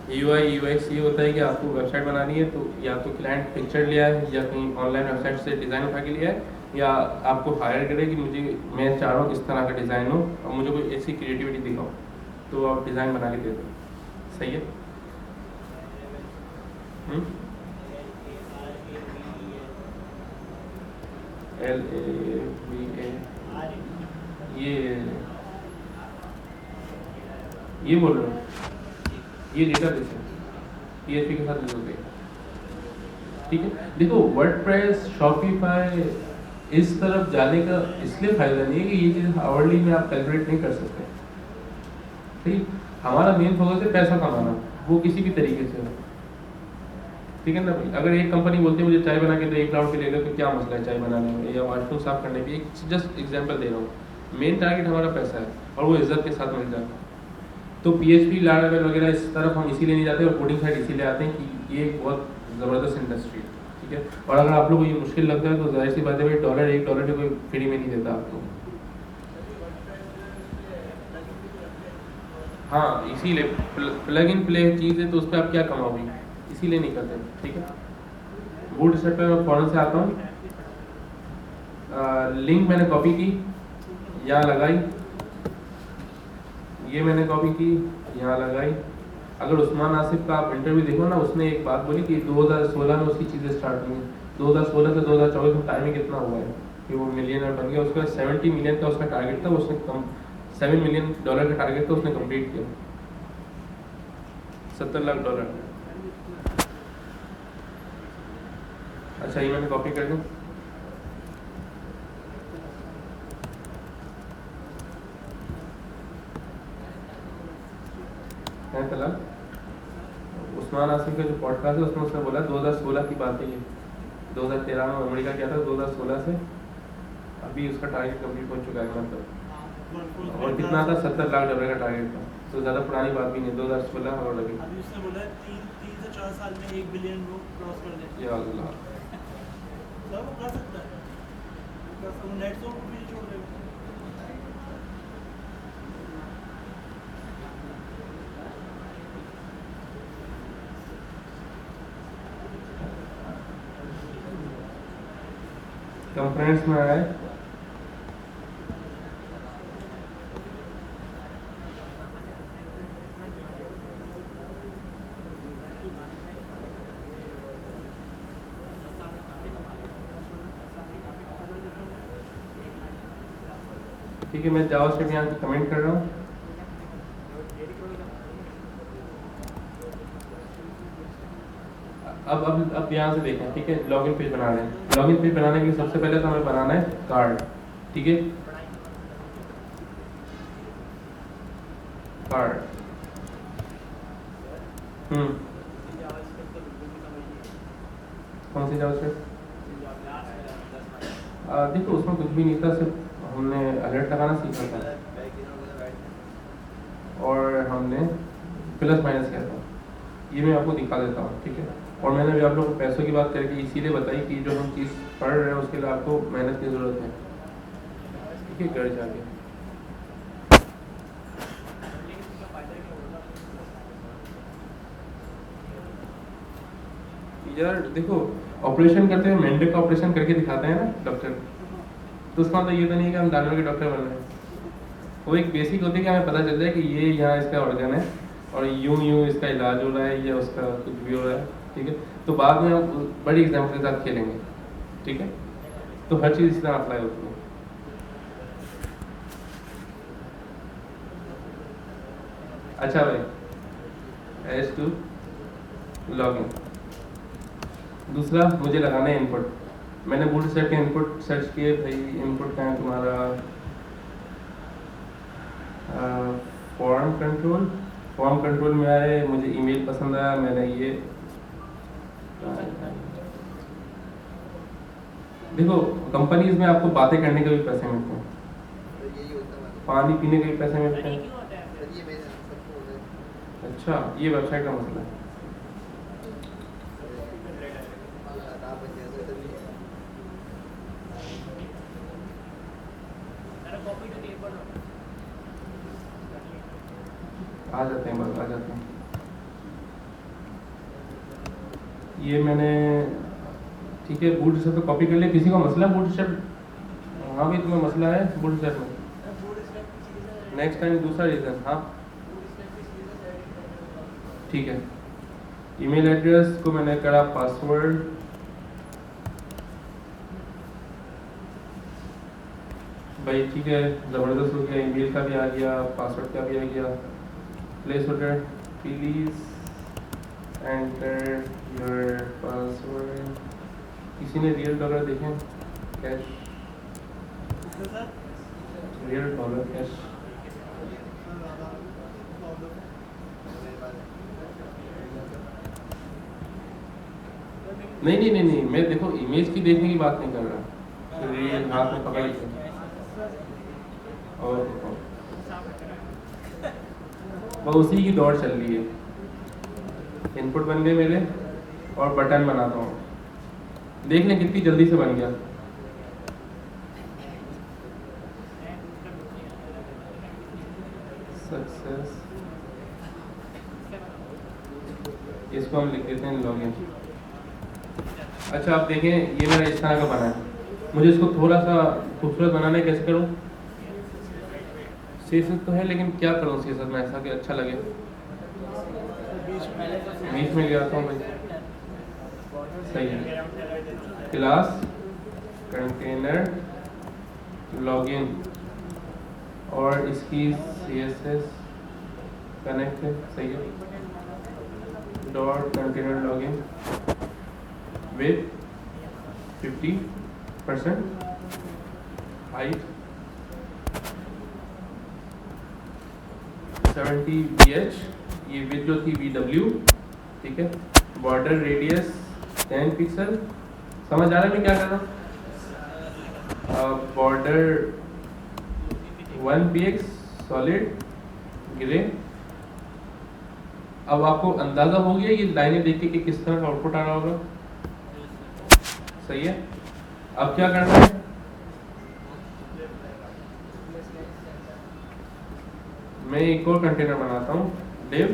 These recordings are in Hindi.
यूआई यूएक्स ये होता है कि आपको वेबसाइट बनानी है तो या तो क्लाइंट पिक्चर लिया है या कहीं ऑनलाइन वेबसाइट से डिज़ाइन उठा के लिया है, या आपको हायर करे कि मुझे, मैं चाह रहा हूँ इस तरह का डिज़ाइन हो और मुझे कोई ऐसी क्रिएटिविटी दिखाओ, तो आप डिज़ाइन बना के दे दो। सही है। LAVA ये ये बोल रहे हो, ये डेटाबेस है, PHP के साथ यूज होते हैं। ठीक है, देखो वर्डप्रेस शॉपिफाई इस तरफ जाने का इसलिए फायदा नहीं है कि ये चीज़ आवरली में आप कैलकुलेट नहीं कर सकते। ठीक, हमारा मेन फोकस है पैसा कमाना, वो किसी भी तरीके से हो। ठीक है ना भाई, अगर एक कंपनी बोलती है मुझे चाय बना के तो 1 लाख रुपये ले लो, तो क्या मसला है चाय बनाने में या वॉशरूम साफ करने में, एक जस्ट एग्जांपल दे रहा हूँ। मेन टारगेट हमारा पैसा है और वो इज्जत के साथ मिल जाता है। तो PHP लारावेल वगैरह इस तरफ हम इसीलिए नहीं जाते और कोडिंग साइड इसीलिए आते हैं कि ये एक बहुत ज़बरदस्त इंडस्ट्री है। ठीक है, और अगर आप लोग को ये मुश्किल लगता है तो जाहिर सी बात है भाई, $1 भी कोई फ्री में नहीं देता आपको। हाँ, इसीलिए प्लग इन प्ले चीज़ है तो उस पर आप क्या कमाओगे, इसीलिए नहीं करते। ठीक है, बूट स्ट्रैप पे मैं फ़ौरन से आता हूँ। लिंक मैंने कॉपी की, यहाँ लगाई, ये मैंने कॉपी की, यहाँ लगाई। अगर उस्मान आसिफ का आप इंटरव्यू देखो ना, उसने एक बात बोली कि 2016 में उसकी चीज़ें स्टार्ट हुई हैं। 2016 से 2024 में टाइमिंग कितना हुआ है कि वो मिलियनर बन गया। उसका 70 मिलियन का उसका टारगेट था, उसने $7 मिलियन का टारगेट था, उसने कंप्लीट किया। $70 लाख। अच्छा, ये मैंने कॉपी कर दूँ। है फिलहाल उस्मान आसिफ का जो पॉडकास्ट है उसमें उसने बोला 2016 की बात है ये, 2013 में अमेरिका गया था, 2016 से अभी उसका टारगेट कंप्लीट हो चुका है। मतलब और कितना था, $70 लाख का टारगेट था, तो ज़्यादा पुरानी बात भी नहीं, 2016 और लगी। अभी उसने बोला 3 से 4 साल में 1 बिलियन वो क्रॉस कर देगा। या अल्लाह, सब वो कर सकता है, वो नेट तो भी छोड़ देगा। कंफ्रेंस में आए, ठीक है, मैं जावास्क्रिप्ट यहाँ पे कमेंट कर रहा हूँ। अब यहाँ से देखें, ठीक है, लॉगिन पेज बना रहे हैं। लॉगिन पेज बनाने के लिए सबसे पहले तो हमें बनाना है कार्ड। ठीक है, कार्ड। कौन सी जावास्क्रिप्ट? देखो उसमें कुछ भी नहीं था, सिर्फ हमने अलर्ट लगाना सीखा था और हमने प्लस माइनस किया था। ये मैं आपको दिखा देता हूँ। ठीक है, और मैंने भी आप लोगों को पैसों की बात करके इसीलिए बताई कि जो हम चीज़ पढ़ रहे हैं उसके लिए आपको मेहनत की ज़रूरत है। ठीक है, घर जाके यार देखो, ऑपरेशन करते हुए मेंढक का ऑपरेशन करके दिखाते हैं ना डॉक्टर, तो उसका मतलब ये तो नहीं है कि हम जानवर के डॉक्टर बन रहे हैं। वो एक बेसिक होती है कि हमें पता चल जाए कि ये यहाँ इसका ऑर्गन है और यूं यूं इसका इलाज हो रहा है या उसका कुछ भी हो रहा है। ठीक है, तो बाद में हम बड़ी एग्जाम्पल के साथ खेलेंगे। ठीक है, तो हर चीज़ इस तरह अप्लाई होती है। अच्छा भाई, एस टू लॉगिन। दूसरा मुझे लगाना है इनपुट। मैंने बूटस्ट्रैप के इनपुट सर्च किए, भाई इनपुट का है तुम्हारा फॉर्म कंट्रोल। फॉर्म कंट्रोल में आए, मुझे ईमेल पसंद आया, मैंने ये देखो, कंपनीज में आपको बातें करने के भी पैसे मिलते हैं, पानी पीने के भी पैसे मिलते हैं। अच्छा, ये वेबसाइट का मसला है। आ जाते हैं, बस आ जाते हैं। ये मैंने ठीक है बूट स्ट्रैप पे कॉपी कर लिया। किसी को मसला बूट स्ट्रैप? हाँ भाई तुम्हें मसला है बूट स्ट्रैप में? नेक्स्ट टाइम दूसरा रीज़न। हाँ ठीक है। ईमेल एड्रेस को मैंने करा पासवर्ड, भाई ठीक है ज़बरदस्त हो गया। ईमेल का भी आ गया, पासवर्ड का भी आ गया। Place holder please enter your password. किसी ने रियल डॉलर देखें? Cash, real dollar cash. नहीं नहीं नहीं नहीं, मैं देखो इमेज की देखने की बात नहीं कर रहा, रियल हाथ में पकड़ के। और वो उसी की दौड़ चल रही है। इनपुट बन गए मेरे और बटन बनाता हूँ, देख लें कितनी जल्दी से बन गया। सक्सेस, इसको हम लिख देते हैं लॉगिन। अच्छा आप देखें ये मेरा इस तरह का बना है। मुझे इसको थोड़ा सा खूबसूरत बनाना है, कैसे करूँ? शीर्षक तो है लेकिन क्या करूँ शीर्षक में ऐसा कि अच्छा लगे। बीच में ले आता हूँ भाई, सही है। क्लास कंटेनर लॉगिन और इसकी CSS कनेक्ट है, सही है। Dot container login with 50% height 70 BH, ये विथ जो थी VW, ठीक है। Border radius 10 pixel. समझ आ रहा है मैं क्या कर रहा हूँ? Border 1 px solid grey. अब आपको अंदाजा हो गया ये लाइनें देख के कि किस तरह का आउटपुट आ रहा होगा, सही है। अब क्या करना है? मैं एक और कंटेनर बनाता हूँ, div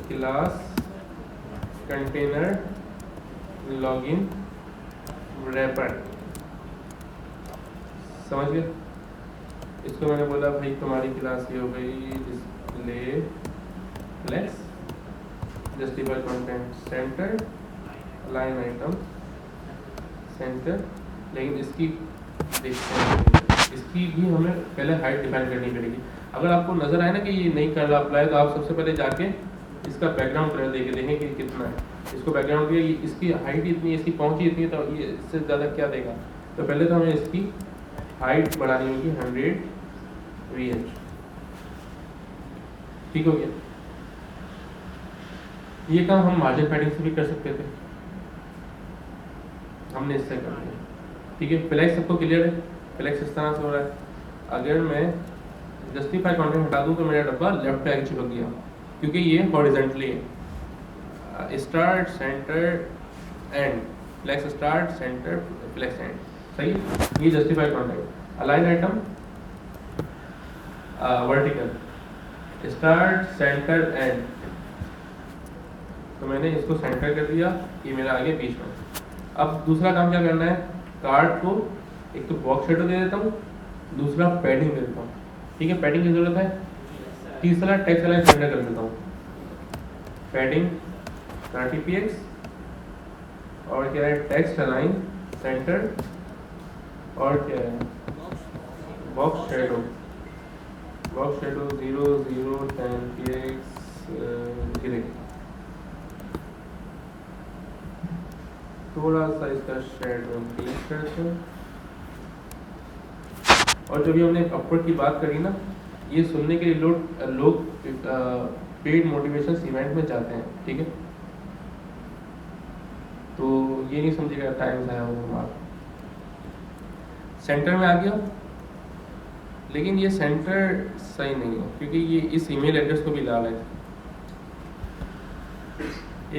class container login wrapper. समझ गए? इसको मैंने बोला भाई तुम्हारी क्लास ये हो गई display flex, justify content centre, line item centre. लेकिन इसकी देखते हैं, इसकी भी हमें पहले हाइट डिफाइन करनी पड़ेगी। अगर आपको नजर आए ना कि ये नहीं कर रहा अप्लाई, तो आप सबसे पहले जाके इसका बैकग्राउंड कलर देखे, देखें कि कितना है। इसको बैकग्राउंड दिया, इसकी हाइट इतनी, इसकी पहुंची इतनी है, तो ये इससे ज़्यादा क्या देगा? तो पहले तो हमें इसकी हाइट बढ़ानी होगी 100 VH। ठीक हो गया। ये काम हम मार्जिन पैडिंग से भी कर सकते थे, हमने इससे कर दिया। ठीक है, फ्लैक्स सबको क्लियर है? फ्लैक्स इस तरह से हो रहा है। अगर मैं जस्टिफाई कंटेंट हटा दूं तो मेरा डब्बा लेफ्ट पे आके चिपक गया, क्योंकि ये हॉरिजॉन्टली है। Start centre end, flex start centre flex end, सही। ये justify content. Align item vertical, start centre end, तो मैंने इसको सेंटर कर दिया, ये मेरा आगे बीच में। अब दूसरा काम क्या करना है? कार्ड को एक तो बॉक्स शेडो दे देता हूँ, दूसरा पैडिंग दे देता हूँ। ठीक है, पैडिंग की जरूरत है। तीसरा टेक्स्ट अलाइन सेंटर कर देता हूँ, पैडिंग 30 px, और क्या है? टेक्स्ट अलाइन सेंटर, और क्या है? Box shadow 0 0 10 px grey. थोड़ा सा इसका शेडो इंक्रीज करते हैं। और जब भी हमने अपवर्ड की बात करी ना, ये सुनने के लिए लोग पेड मोटिवेशन इवेंट में जाते हैं, ठीक है। तो ये नहीं समझिएगा टाइम ज़ाया हो हमारा। सेंटर में आ गया, लेकिन ये सेंटर सही नहीं है क्योंकि ये इस ईमेल एड्रेस को भी ला रहे थे।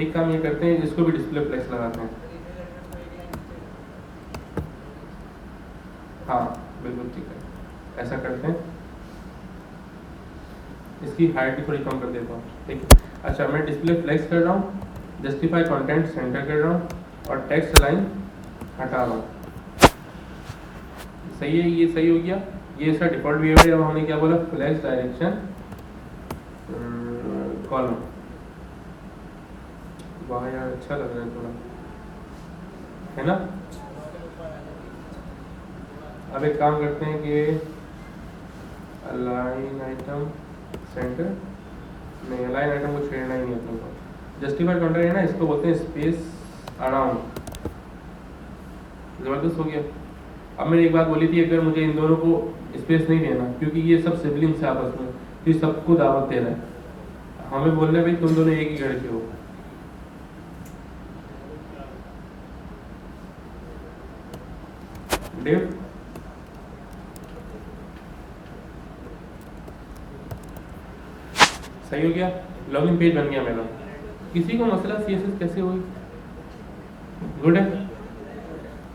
एक काम ये करते हैं, इसको भी डिस्प्ले फ्लेक्स लगाते हैं। हाँ बिल्कुल ठीक है, ऐसा करते हैं, इसकी हाइट भी थोड़ी कम कर देता हूँ, ठीक है। अच्छा, मैं डिस्प्ले फ्लेक्स कर रहा हूँ, जस्टिफाई कंटेंट सेंटर कर रहा हूँ और टेक्स्ट लाइन हटा रहा हूँ। सही है, ये सही हो गया। ये इसका डिफॉल्ट बिहेवियर है। अब हमने क्या बोला, फ्लेक्स डायरेक्शन कॉलम। वाह यार, अच्छा लग रहा है थोड़ा, है ना। अब एक काम करते हैं कि अलाइन आइटम सेंटर, नहीं अलाइन आइटम को छेड़ना ही नहीं अपने को। जस्टिफाइड काउंटर है ना, इसको बोलते हैं स्पेस अराउंड। जबरदस्त हो गया। अब मैंने एक बात बोली थी, अगर मुझे इन दोनों को स्पेस नहीं देना, क्योंकि ये सब सिबलिंग्स है आपस में, तो ये सबको दावत देना है। हमें बोलना है भाई तुम दोनों एक ही घर के हो। डिव सही हो गया, लॉगिन पेज बन गया मेरा। किसी को मसला सीएसएस कैसे हुई? गुड है।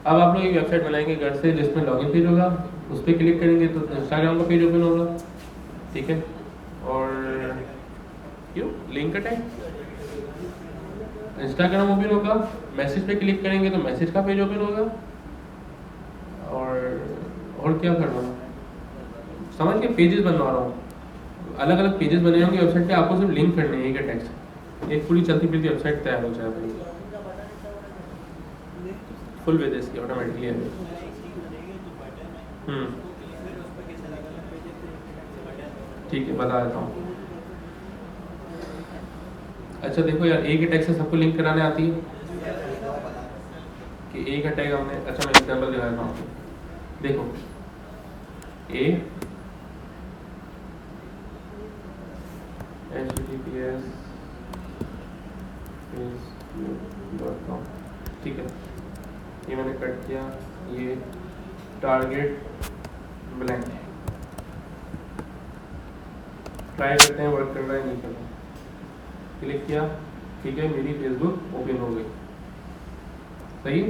अब आप लोग एक वेबसाइट बनाएंगे घर से, जिसमें लॉगिन पेज होगा, उस पर क्लिक करेंगे तो इंस्टाग्राम का पेज ओपन होगा, ठीक है। और क्यों लिंक कट है, इंस्टाग्राम ओपन होगा, मैसेज पे क्लिक करेंगे तो मैसेज का पेज ओपन होगा। और क्या कर रहा हूँ, समझ के पेजेस बनवा रहा हूँ, अलग अलग पेजेस बने होंगे वेबसाइट पे, आपको सिर्फ लिंक करने हैं, एक टेक्स्ट, एक पूरी चलती फिरती वेबसाइट तैयार हो जाए भाई, फुल पेजेस की ऑटोमेटिकली है। ठीक है, बता देता हूँ। अच्छा देखो यार, एक ही टैग से सबको लिंक कराने आती है कि एक टैग हमने, अच्छा मैं एग्जांपल दिखा रहा हूँ। देखो ए https://facebook.com, ठीक है, ये मैंने कट किया, ये टारगेट ब्लैंक, ट्राई करते हैं वर्क कर रहा है नहीं कर रहा। क्लिक किया, ठीक है, मेरी फेसबुक ओपन हो गई। सही है,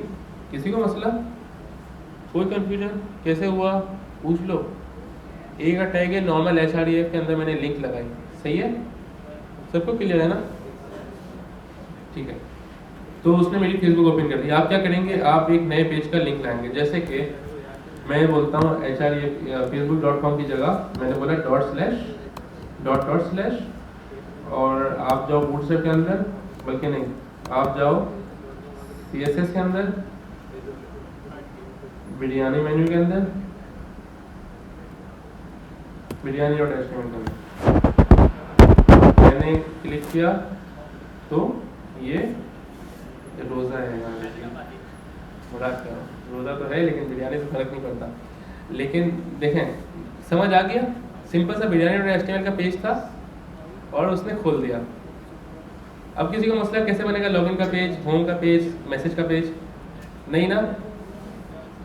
किसी को मसला, कोई कंफ्यूजन कैसे हुआ पूछ लो। ए का टैग है नॉर्मल HREF के अंदर मैंने लिंक लगाई, सही है, सबको क्लियर है ना, ठीक है। तो उसने मेरी फेसबुक ओपन कर दी। आप क्या करेंगे, आप एक नए पेज का लिंक लाएंगे, जैसे कि मैं बोलता हूँ HREF facebook.com की जगह मैंने बोला // और आप जाओ बूटस्ट्रैप के अंदर, बल्कि नहीं, आप जाओ CSS के अंदर, बिरयानी मेन्यू के अंदर, बिरयानी और HTML के अंदर मैंने क्लिक किया तो ये रोज़ा है, मुराद का रोज़ा तो है लेकिन बिरयानी से फर्क नहीं पड़ता। लेकिन देखें, समझ आ गया, सिंपल सा बिरयानी और HTML का पेज था और उसने खोल दिया। अब किसी को मसला कैसे बनेगा, लॉगिन का पेज, होम का पेज, मैसेज का पेज, नहीं ना।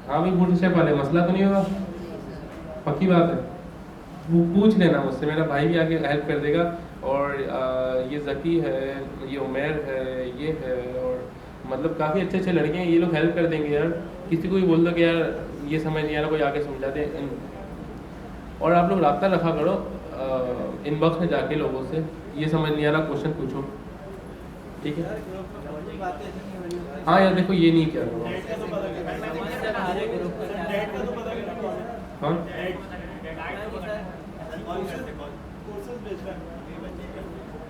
हाँ भाई, बूटस्ट्रैप वाले मसला तो नहीं होगा, पक्की बात है। वो पूछ लेना मुझसे, मेरा भाई भी आके हेल्प कर देगा। और ये ज़की है, ये उमेर है, ये है, और मतलब काफ़ी अच्छे अच्छे लड़के हैं, ये लोग हेल्प कर देंगे यार। किसी को भी बोल दो कि यार ये समझ नहीं आ रहा, कोई आके समझा दे। और आप लोग रब्ता रखा करो इनबॉक्स में जाके लोगों से, ये समझ नहीं आ रहा क्वेश्चन पूछो, ठीक है। हाँ यार देखो, ये नहीं क्या हाँ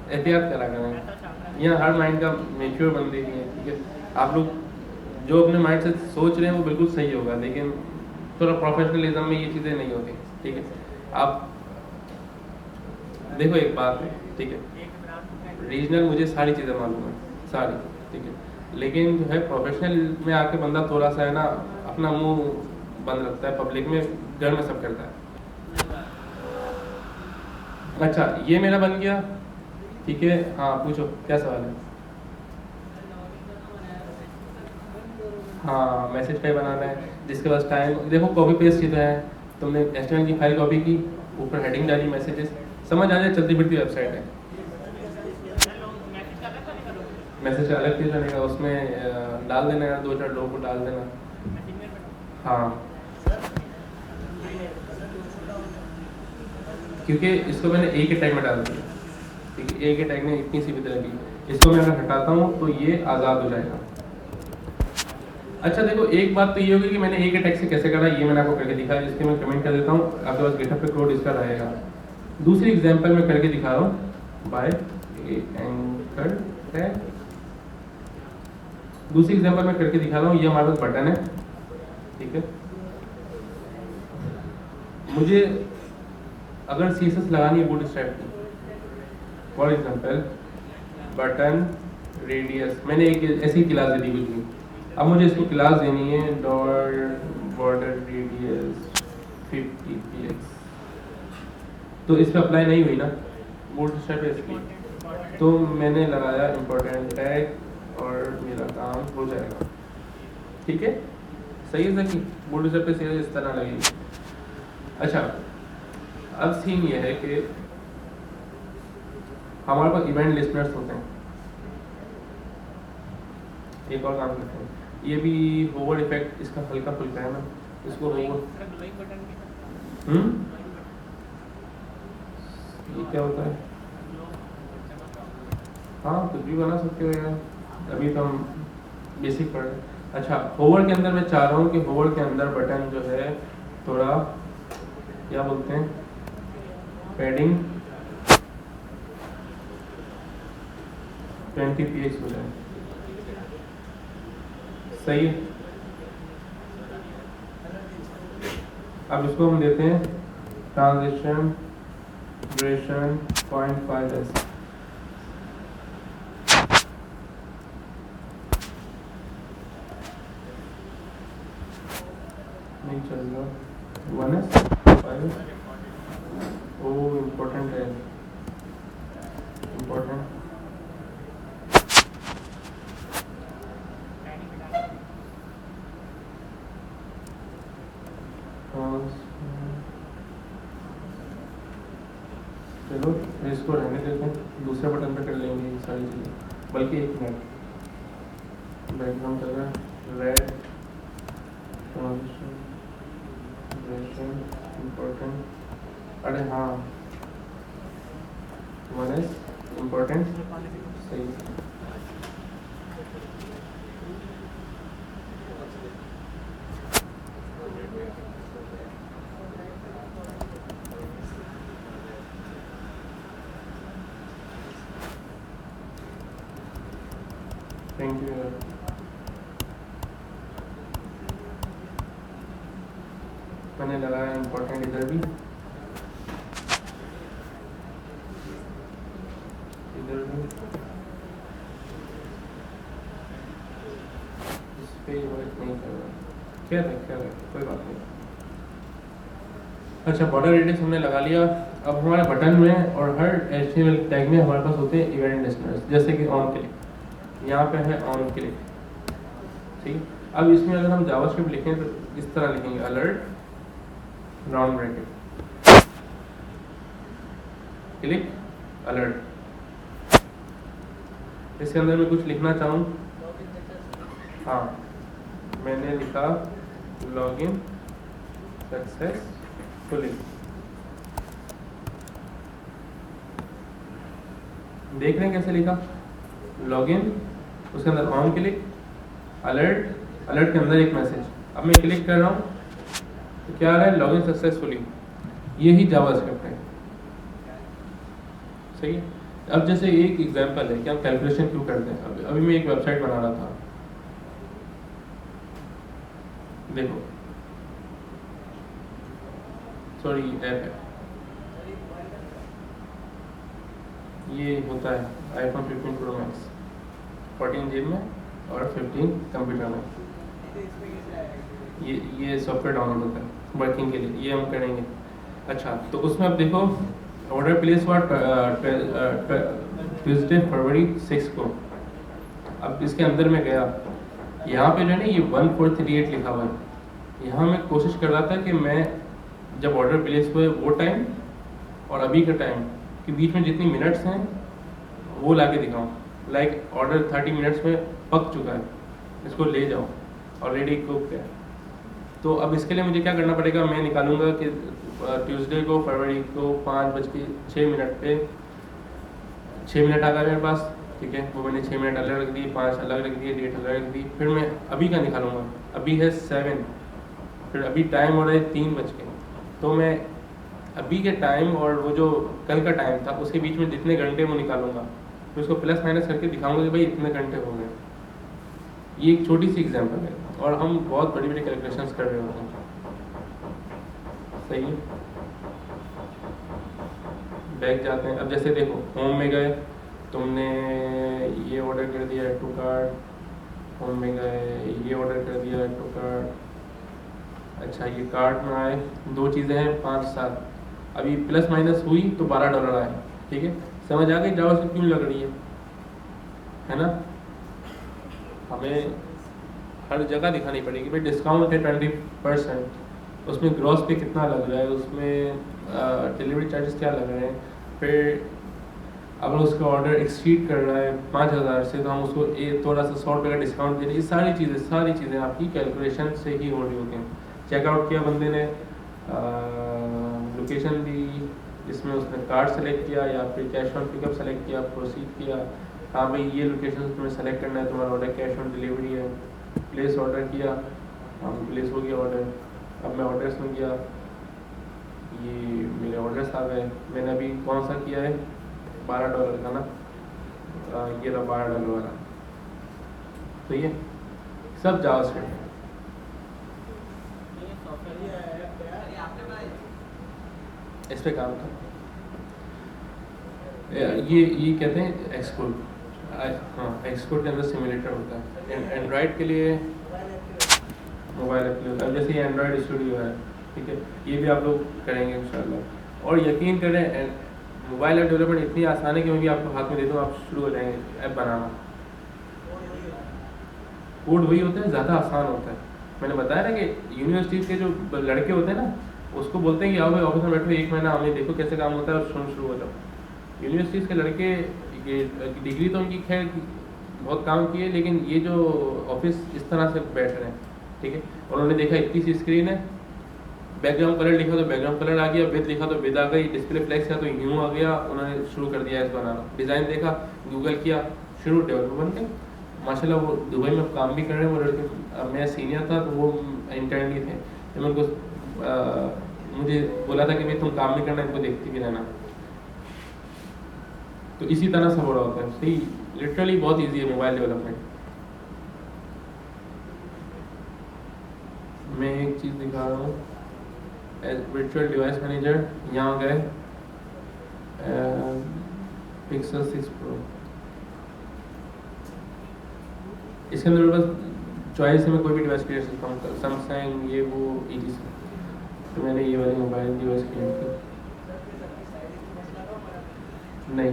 एहतियात करा करें, यहाँ हर माइंड का मेच्योर बंदे नहीं है, ठीक है। आप लोग जो अपने माइंड से सोच रहे हैं वो बिल्कुल सही होगा, लेकिन थोड़ा प्रोफेशनलिज्म में ये चीज़ें नहीं होती, ठीक है। आप देखो एक बात है, ठीक है, रीजनल मुझे सारी चीज़ें मालूम है, सारी, ठीक है, लेकिन जो है प्रोफेशनल में आके बंदा थोड़ा सा है ना, अपना मुंह बंद रखता है, पब्लिक में, घर में सब करता है। अच्छा, ये मेरा बन गया, ठीक है। हाँ पूछो, क्या सवाल है। हाँ, मैसेज पे बनाना है, जिसके पास टाइम, देखो कॉपी पेस्ट चीज़ें हैं, तुमने HTML की फाइल कॉपी की, ऊपर हेडिंग डाली, मैसेजेस, समझ आ जाए, चलती फिरती वेबसाइट है। मैसेज अलग पेज बनेगा, उसमें डाल देना है, 2-4 लोगों को डाल देना। हाँ क्योंकि इसको मैंने ए के टैग में डाल दिया, ठीक है, ए के टैग में इतनी सी भी लगी, इसको मैं अगर हटाता हूँ तो ये आज़ाद हो जाएगा। अच्छा देखो, एक बात तो ये होगी कि मैंने ए के टैग से कैसे करा, ये मैंने आपको करके दिखाया, इसके मैं कमेंट कर देता हूँ, आपके पास गिटहब पे कोड इसका रहेगा। दूसरी एग्जांपल मैं करके दिखा रहा हूँ बाय एंकर टैग। दूसरी एग्जांपल मैं करके दिखा रहा हूँ, ये हमारे पास बटन है, ठीक है। मुझे अगर CSS लगानी है बूटस्ट्रैप की, फॉर एग्जांपल बटन रेडियस, मैंने एक ऐसी क्लास दे दी कुछ भी, अब मुझे इसको क्लास देनी है डॉट बॉर्डर रेडियस 50 px, तो इस पर अप्लाई नहीं हुई ना बूटस्ट्रैप है इसलिए, तो मैंने लगाया इम्पोर्टेंट टैग और मेरा काम हो जाएगा, ठीक है। सही है सर, बूटस्ट्रैप पे सीधे इस तरह लगेगी। अच्छा, अब सीन ये है कि हमारे पास इवेंट लिस्टनर्स होते हैं। एक और काम करते हैं, ये भी होवर इफेक्ट इसका हल्का फुल्का है ना, इसको होवर ये क्या होता है, हाँ कुछ भी बना सकते हो यार, अभी तो हम बेसिक पढ़ रहे हैं। अच्छा, होवर के अंदर मैं चाह रहा हूँ कि होवर के अंदर बटन जो है थोड़ा क्या बोलते हैं, पैडिंग 20 px हो जाए, सही है। अब इसको हम देते हैं ट्रांजिशन ड्यूरेशन 0.5s, नहीं चलेगा 1s 5s, ओ इम्पोर्टेंट है, इम्पोर्टेंट चलो इसको रहने देते हैं, दूसरे बटन पे कर लेंगे ये सारी चीज़ें। बल्कि एक मिनट, बैकग्राउंड कर रहा है रेड ट्रांजिशन इम्पोर्टेंट, अरे हाँ 1s इम्पोर्टेंट, सही। थैंक यू यार। मैंने लगाया इम्पोर्टेंट इधर भी, इधर भी, इस पे वर्क नहीं कर रहा, क्या है कोई बात नहीं। अच्छा, बॉर्डर रेडियस हमने लगा लिया। अब हमारे बटन में और हर HTML टैग में हमारे पास होते हैं इवेंट लिस्टनर्स, जैसे कि ऑन क्लिक, यहाँ पे है ऑन क्लिक, ठीक। अब इसमें अगर हम जावास्क्रिप्ट लिखें तो इस तरह लिखेंगे alert round bracket click alert. इसके अंदर मैं कुछ लिखना चाहूँ, हाँ मैंने लिखा लॉगिन सक्सेसफुली, देख रहे हैं कैसे लिखा, लॉगिन, उसके अंदर ऑन क्लिक अलर्ट, अलर्ट के अंदर एक मैसेज। अब मैं क्लिक कर रहा हूँ तो क्या आ रहा है, लॉगिन सक्सेसफुली, यही जावास्क्रिप्ट है, सही है। अब जैसे एक एग्जांपल है कि हम कैलकुलेशन क्यों करते हैं, अभी मैं एक वेबसाइट बना रहा था, देखो सॉरी ऐप है, ये होता है iPhone 15 Pro Max 14 GB में और 15 कंप्यूटर में, ये सॉफ्टवेयर डाउनलोड होता है वर्किंग के लिए, ये हम करेंगे। अच्छा, तो उसमें अब देखो ऑर्डर प्लेस हुआ ट्यूसडे फरवरी 6 को। अब इसके अंदर में गया, यहाँ पे जो है ना ये 1438 लिखा हुआ है, यहाँ मैं कोशिश कर रहा था कि मैं जब ऑर्डर प्लेस हुए वो टाइम और अभी का टाइम के बीच में जितनी मिनट्स हैं वो ला के दिखाऊँ, लाइक ऑर्डर 30 मिनट्स में पक चुका है, इसको ले जाओ ऑलरेडी कुक है, तो अब इसके लिए मुझे क्या करना पड़ेगा, मैं निकालूंगा कि ट्यूसडे को फरवरी को 5:06 पे 6 मिनट आ गए मेरे पास, ठीक है। वो मैंने 6 मिनट अलग रख दिए, 5 अलग रख दिए, डेट अलग रख दी। फिर मैं अभी का निकालूंगा, अभी है 7, फिर अभी टाइम हो रहा है 3 बज के। तो मैं अभी के टाइम और वो जो कल का टाइम था उसके बीच में जितने घंटे वो निकालूंगा, फिर उसको प्लस माइनस करके दिखाऊंगा कि भाई इतने घंटे हो गए। ये एक छोटी सी एग्जांपल है और हम बहुत बड़ी बड़ी कैलकुलेशंस कर रहे होते हैं। सही है, बैक जाते हैं। अब जैसे देखो होम में गए, तुमने ये ऑर्डर कर दिया ऐड टू कार्ट, होम में गए ये ऑर्डर कर दिया ऐड टू कार्ट। अच्छा ये कार्ट में आए, 2 चीज़ें हैं 5-7, अभी प्लस माइनस हुई तो $12 आए, ठीक है। समझ आ गई जावा क्यों लग रही है ना। हमें हर जगह दिखानी पड़ेगी भाई डिस्काउंट है 20%, उसमें ग्रॉस पे कितना लग रहा है, उसमें डिलीवरी चार्जेस क्या लग रहे हैं। फिर अगर उसका ऑर्डर एक्सीड कर रहा है 5,000 से तो हम उसको थोड़ा सा 100 रुपये का डिस्काउंट दे रहे हैं। ये सारी चीज़ें आपकी कैलकुलेशन से ही हो रही होती हैं। चेकआउट किया बंदे ने, लोकेशन दी, इसमें उसने कार्ड सेलेक्ट किया या फिर कैश ऑन पिकअप सेलेक्ट किया, प्रोसीड किया, हाँ भाई ये लोकेशन तुम्हें सेलेक्ट करना है, तुम्हारा ऑर्डर कैश ऑन डिलीवरी है, प्लेस ऑर्डर किया, हाँ प्लेस हो गया ऑर्डर। अब मैं ऑर्डर्स में गया, ये मेरे ऑर्डर्स आ गए। मैंने अभी कौन सा किया है, $12 का ना, ये रहा $12 वाला। तो ये सब जावास्क्रिप्ट है। इस पे काम कर, ये कहते हैं एक्सकोड। हाँ एक्सकोड के अंदर सिमुलेटर होता है एंड्रॉयड के लिए, मोबाइल ऐप के लिए होता है। जैसे ये एंड्रॉयड स्टूडियो है, ठीक है, ये भी आप लोग करेंगे इंशाल्लाह। और यकीन करें मोबाइल ऐप डेवलपमेंट इतनी आसान है कि मैं भी आपको हाथ में दे दूँ, आप शुरू हो जाएंगे ऐप बनाना। कोड वही होता है, ज़्यादा आसान होता है। मैंने बताया ना कि यूनिवर्सिटी के जो लड़के होते हैं ना, उसको बोलते हैं कि आओ भाई ऑफिस में बैठो 1 महीना, हमें देखो कैसे काम होता है और शुरू हो जाओ। यूनिवर्सिटीज़ के लड़के, ये डिग्री तो उनकी खैर बहुत काम की है, लेकिन ये जो ऑफिस इस तरह से बैठ रहे हैं, ठीक है। उन्होंने देखा इतनी सी स्क्रीन है, बैकग्राउंड कलर लिखा तो बैकग्राउंड कलर आ गया, विद लिखा तो विद आ गई, डिस्प्ले फ्लेक्स किया तो यूँ आ गया, उन्होंने शुरू कर दिया ऐसा बनाना। डिज़ाइन देखा, गूगल किया, शुरू डेवलपर बन गए। माशाल्लाह वो दुबई में काम भी कर रहे हैं वो लड़के। मैं सीनियर था तो वो इंटर्न ही थे, तो मैं उनको मुझे बोला था कि भाई तुम काम भी करना, इनको देखते भी रहना। तो इसी तरह से हो रहा होता है। सही, लिटरली बहुत ईजी है मोबाइल डेवलपमेंट। मैं एक चीज़ दिखा रहा हूँ, वर्चुअल डिवाइस मैनेजर, यहाँ गए Pixel 6 Pro, इसके अंदर मेरे पास चॉइस है, मैं कोई भी डिवाइस क्रिएट सकता हूँ, सैमसंग ये वो ETC। तो मैंने ये वाली मोबाइल डिवाइस क्रिएट की, नहीं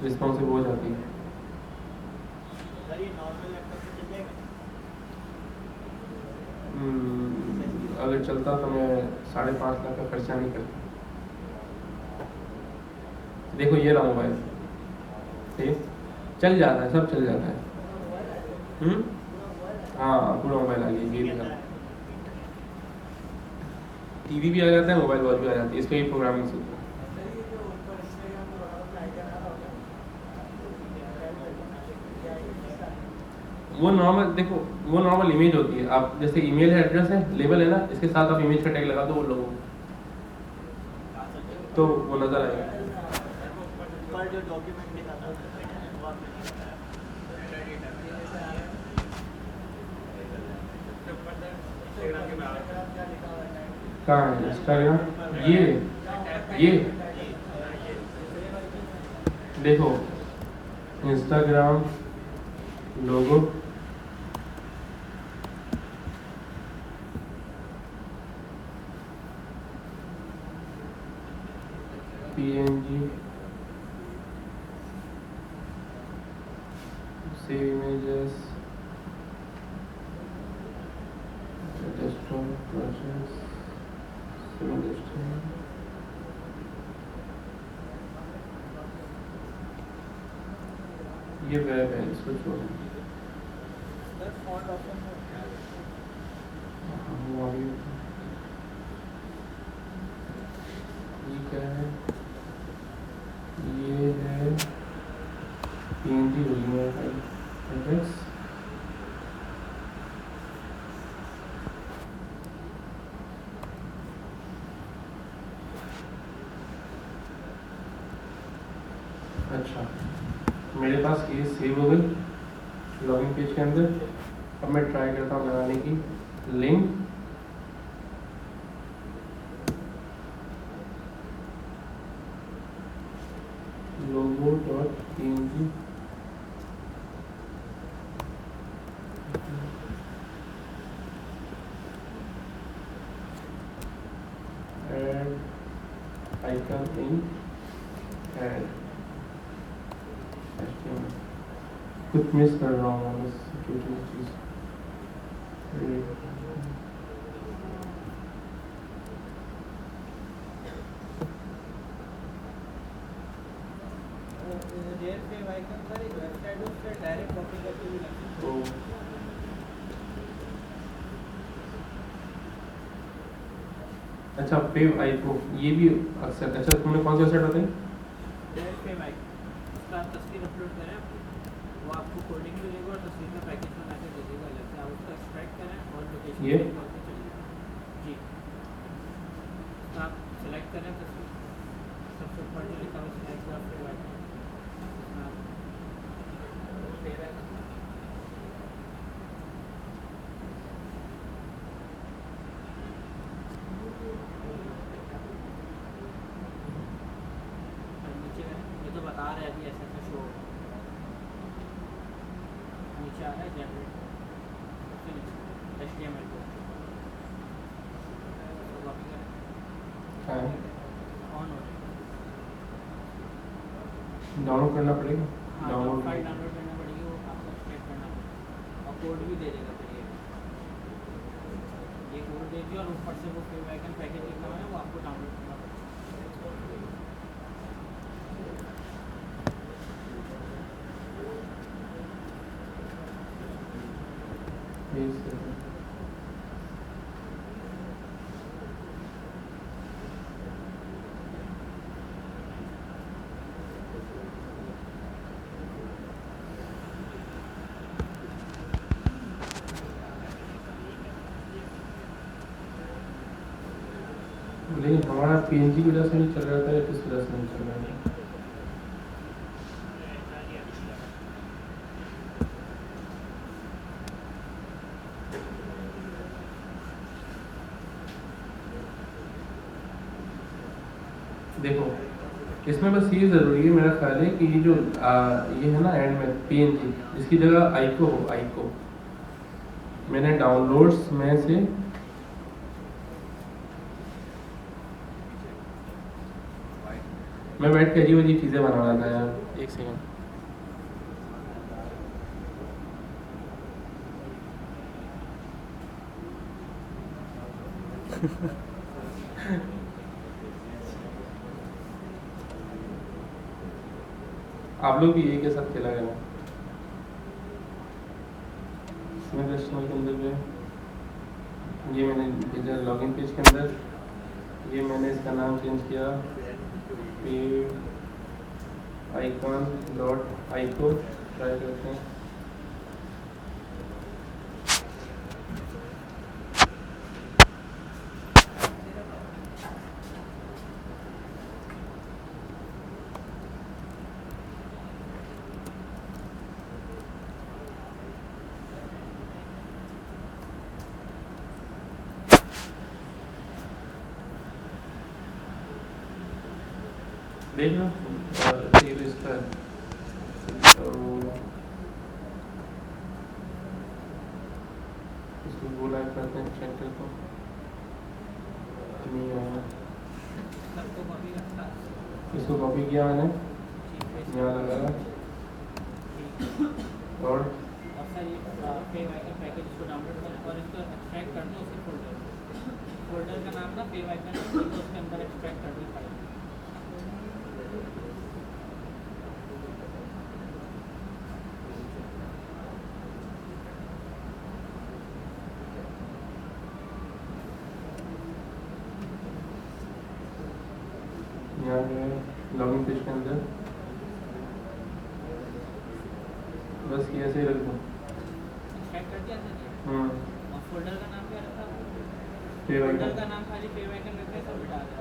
रिस्पॉन्सिव हो जाती है। अगर चलता तो मैं 5.5 लाख का खर्चा नहीं करता। देखो ये रहा मोबाइल, ठीक, चल जाता है, सब चल जाता है। हाँ पूरा मोबाइल आ गया, ये भी टीवी भी आ जाता है, मोबाइल वॉच भी आ जाती है, इसका ही प्रोग्रामिंग सीखो। वो नॉर्मल, देखो वो नॉर्मल इमेज होती है। आप जैसे ईमेल है, एड्रेस है, लेबल है ना, इसके साथ आप इमेज का टैग लगा दो वो लोगों को, तो वो नजर आएगा। कहाँ है इंस्टाग्राम? ये देखो इंस्टाग्राम लोगो, PNG, save images, desktop projects, ये वेब है, इसको छोड़ो। अच्छा, मेरे पास ये सेव हो गई लॉगिन पेज के अंदर। अब मैं ट्राई करता हूँ लगाने की link. logo.png and icon in and HTML। कुछ मिस कर रहा हूँ मैं, बस सिक्योरिटी चीज़। रेयर पे आइकन पर एक वेबसाइट है, उससे डायरेक्ट कॉपी करके भी लग सकते तो अच्छा, पेव आइको ये भी अक्सर। अच्छा, तुमने कौन सी वेबसाइट बताई? रेयर पे आइकन, उसका आप तस्वीर अपलोड करें, वो आपको कोडिंग भी देगा और तस्वीर का पैकेज बना के दे देगा अलग से। आप उसका एक्सट्रैक्ट करें और लोकेशन ये? जी, तो आप सेलेक्ट करें तस्वीर, सबसे ऊपर जो लिखा हुआ सिलेक्ट का पे आइकन, ये तो बता रहे हैं अभी ऐसे ऐसे शो नीचे आ रहा है जनरेट HTML को कॉपी करें, हाँ, ऑन हो जाएगा। डाउनलोड करना पड़ेगा। हाँ, डाउनलोड फाइल डाउनलोड करना पड़ेगी, वो आपको एक्सट्रैक्ट करना पड़ेगा और कोड भी दे देगा। फिर ये कोड दे दिया और ऊपर से वो फेव आइकन पैकेज लिखा हुआ है, वो आपको डाउनलोड करना पड़ेगा। लेकिन हमारा PNG की वजह से नहीं चल रहा था या किस वजह से नहीं चल रहा था? देखो, इसमें बस ये ज़रूरी है मेरा ख्याल है कि ये जो ये है ना एंड में PNG, इसकी जगह आइको हो। आइको मैंने डाउनलोड्स में से मैं बैठ के अजीब अजीब चीज़ें बना रहा था यार। एक सेकंड। आप लोग भी यही के साथ खेला गया इसमें कस्टमर के अंदर जो है ये मैंने भेजा लॉगिन पेज के अंदर। ये मैंने इसका नाम चेंज किया icon.ico। ट्राई करते हैं। देख लो ये तो इसका है। तो इसको बोला करते हैं सेंटर को नहीं आया। सबको कॉपी करता इसको कॉपी किया मैंने, यहाँ लगाया और सर ये फेव आइकन पैकेज इसको डाउनलोड करें और इसको एक्सट्रैक्ट कर दो उसी फोल्डर का नाम था फेव आइकन, तो उसके अंदर एक्सट्रैक्ट कर दी फाइल। यहाँ जो है लॉगिन पेज के अंदर बस ये ऐसे ही रख दूँ। एक्सट्रैक्ट कर दिया सर। और फोल्डर का नाम क्या रखा? Fav folder icon. का नाम खाली फेव आइकन रख के सब हटा दिया।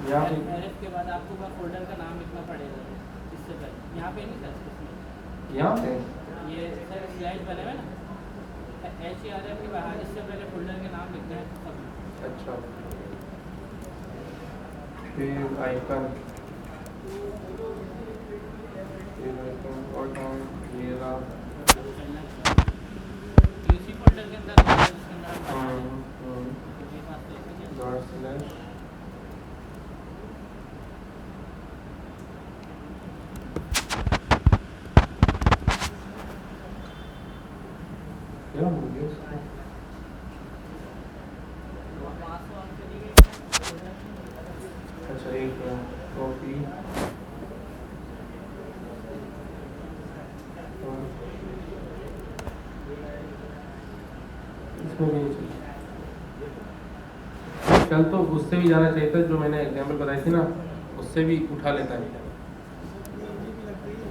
यहाँ पे एरफ के बाद आपको ऊपर फोल्डर का नाम लिखना पड़ेगा इससे पहले। यहाँ पे नहीं सर इसमें यहाँ पे ये सर स्लैश बने हुए ना HRF के बाहर इससे पहले फोल्डर के नाम लिखना है सब में। अच्छा, फिर आइकन और डाउन ये रहा। इसी फोल्डर के अंदर इसके अंदर आप डालना है। ये बात तो इसी के अंदर। डॉट स्लैश क्या हो गया इसको? वहाँ से ऑन करिए। अच्छा, एक कॉपी इसमें भी नहीं चल। कल तो उससे भी जाना चाहिए था, जो मैंने एग्जाम्पल बताई थी ना, उससे भी उठा लेता है।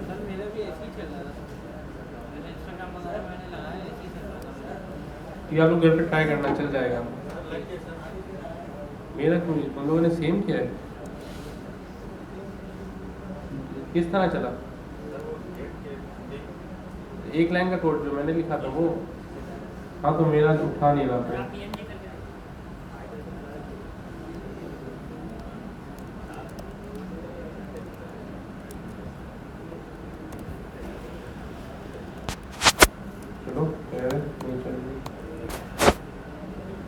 सर मेरा भी ऐसे ही चल रहा था। मैंने इंस्टाग्राम वगैरह मैंने लगाया ऐसे ही चल रहा था मेरा। ये आप लोग घर पे ट्राई करना, चल जाएगा। मेरा क्यों नहीं? तुम लोगों ने सेम किया है। किस तरह चला? एक लाइन का कोड जो मैंने लिखा था वो। हाँ, तो मेरा उठा नहीं रहा था। आप PNG करके चलो नहीं चल रही,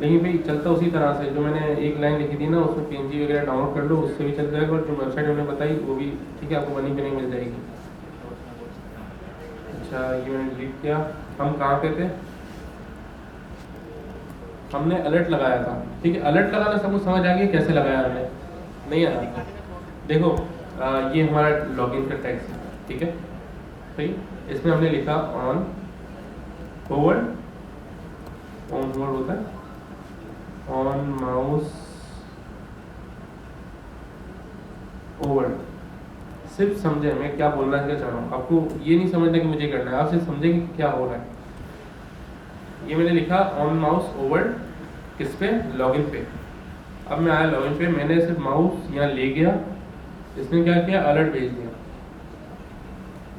लेकिन भाई चलता उसी तरह से जो मैंने एक लाइन लिखी थी ना, उसमें PNG वगैरह डाउनलोड कर लो, उससे भी चल जाएगा। और जो वेबसाइट हमने बताई वो भी ठीक है, आपको बनी बनी मिल जाएगी। अच्छा, ये मैंने डिलीट किया। हम कहाँ पे थे? हमने अलर्ट लगाया था, ठीक है। अलर्ट लगाना सब कुछ समझ आ गया, कैसे लगाया हमने? नहीं आया। देखो ये हमारा लॉगिन का टैक्स है, ठीक है। सही, इसमें हमने लिखा ऑन होवर्ड, ऑन होवर्ड होता है ऑन माउस ओवर। सिर्फ समझे मैं क्या बोलना क्या चाह रहा हूँ। आपको ये नहीं समझना कि मुझे करना है, आप सिर्फ समझे कि क्या हो रहा है। ये मैंने लिखा ऑन माउस ओवर, किस पे? लॉगिन पे। अब मैं आया लॉगिन पे, मैंने सिर्फ माउस यहाँ ले गया, इसने क्या किया? अलर्ट भेज दिया।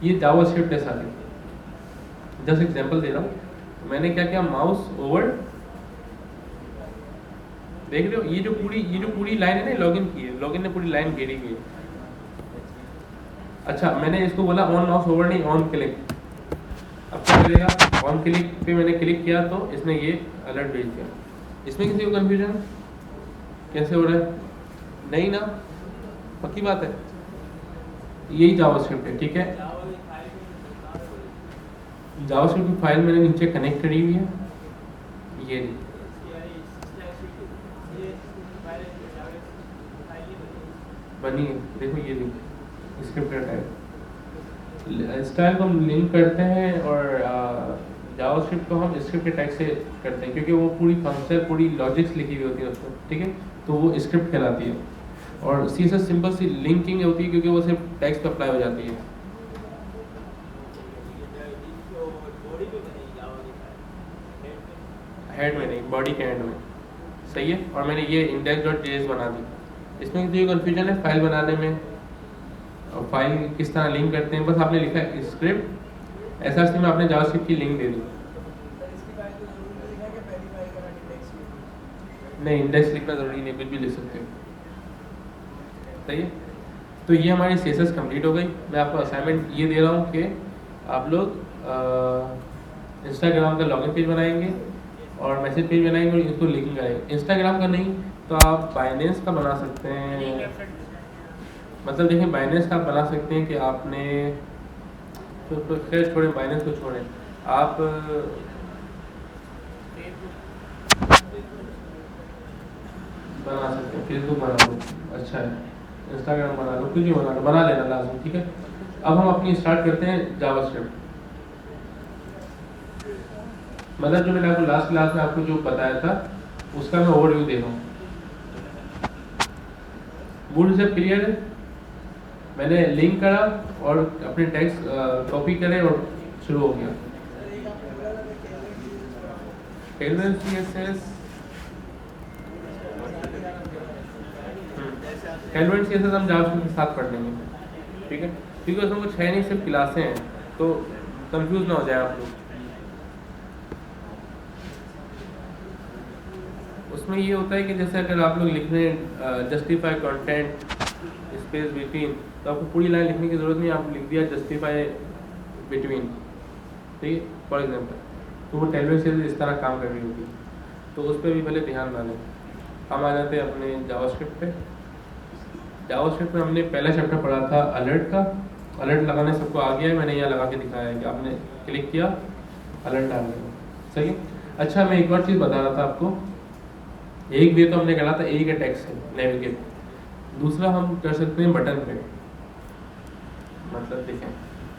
ये जावास्क्रिप्ट है सारी। जस्ट एग्जांपल दे रहा हूँ। मैंने क्या किया? माउस ओवर, देख रहे हो ये जो पूरी लाइन है ना, लॉगिन की है, लॉगिन ने पूरी लाइन घेरी हुई है। अच्छा, मैंने इसको बोला ऑन माउस ओवर नहीं, ऑन क्लिक। अब क्या करेगा? ऑन क्लिक पे मैंने क्लिक किया तो इसने ये अलर्ट भेज दिया। इसमें किसी को कंफ्यूजन कैसे हो रहा है? नहीं ना, पक्की बात है। यही जावास्क्रिप्ट है, ठीक है। जावास्क्रिप्ट की फाइल मैंने नीचे कनेक्ट करी हुई है, ये बनी है। देखो ये लिंक स्क्रिप्ट टैग स्टाइल को हम लिंक करते हैं, और जावास्क्रिप्ट को हम स्क्रिप्ट टैग से करते हैं, क्योंकि वो पूरी फंक्शन पूरी लॉजिक्स लिखी हुई होती है उसमें, ठीक है। तो वो स्क्रिप्ट कहलाती है। और CSS सिंपल सी लिंकिंग होती है, क्योंकि वो सिर्फ टैग्स पे अप्लाई हो जाती है। हेड में नहीं, बॉडी के एंड में, सही है। और मैंने ये index.js बना दी। इसमें जो कन्फ्यूजन है फाइल बनाने में, और फाइल किस तरह लिंक करते हैं, बस आपने लिखा है स्क्रिप्ट SRC में, आपने जावास्क्रिप्ट की लिंक दे दी। नहीं, इंडेक्स लिखना जरूरी नहीं, कुछ भी लिख सकते हो, सही है। तो ये हमारी CSS कंप्लीट हो गई। मैं आपको असाइनमेंट ये दे रहा हूँ कि आप लोग इंस्टाग्राम का लॉगिन पेज बनाएंगे और मैसेज पेज बनाएंगे और इसको लिंकिंग करेंगे। इंस्टाग्राम का नहीं तो आप बाइनेंस का बना सकते हैं। मतलब देखिए, बाइनेंस का आप बना सकते हैं कि आपने तो खैर छोड़ें, बाइनेंस को छोड़ें, आप बना सकते हैं। फेसबुक बना लो, अच्छा है। इंस्टाग्राम बना लो, कुछ भी बना लो, बना लेना लाजम, ठीक है। अब हम अपनी स्टार्ट करते हैं जावास्क्रिप्ट। मतलब जो मैंने आपको लास्ट क्लास में आपको जो बताया था उसका मैं ओवरव्यू दे रहा हूँ। मूड से क्लियर है? मैंने लिंक करा और अपने टेक्स्ट कॉपी करे और शुरू हो गया। CSS कैलवेंट सीएसएस हम जावास्क्रिप्ट के साथ पढ़ लेंगे, ठीक है, क्योंकि उसमें कुछ है नहीं, सिर्फ क्लासें हैं, तो कंफ्यूज ना हो जाए आप लोग। उसमें ये होता है कि जैसे अगर आप लोग लिख रहे हैं जस्टिफाई कंटेंट स्पेस बिटवीन, तो आपको पूरी लाइन लिखने की ज़रूरत नहीं, आप लिख दिया जस्टिफाई बिटवीन, ठीक है, फॉर एग्जांपल, तो वो कैलवेंट सीएसएस इस तरह काम कर रही होगी, तो उस पर भी पहले ध्यान डालें। हम आ जाते हैं अपने जावास्क्रिप्ट पे। जावास्क्रिप्ट में हमने पहला चैप्टर पढ़ा था अलर्ट का। अलर्ट लगाने सबको आ गया है, मैंने यहाँ लगा के दिखाया है कि आपने क्लिक किया अलर्ट डाल दिया, सही है। अच्छा, मैं एक और चीज़ बता रहा था आपको, एक वे तो हमने कहा था ए का टेक्स्ट है नेविगेट, दूसरा हम कर सकते हैं बटन पे, मतलब देखें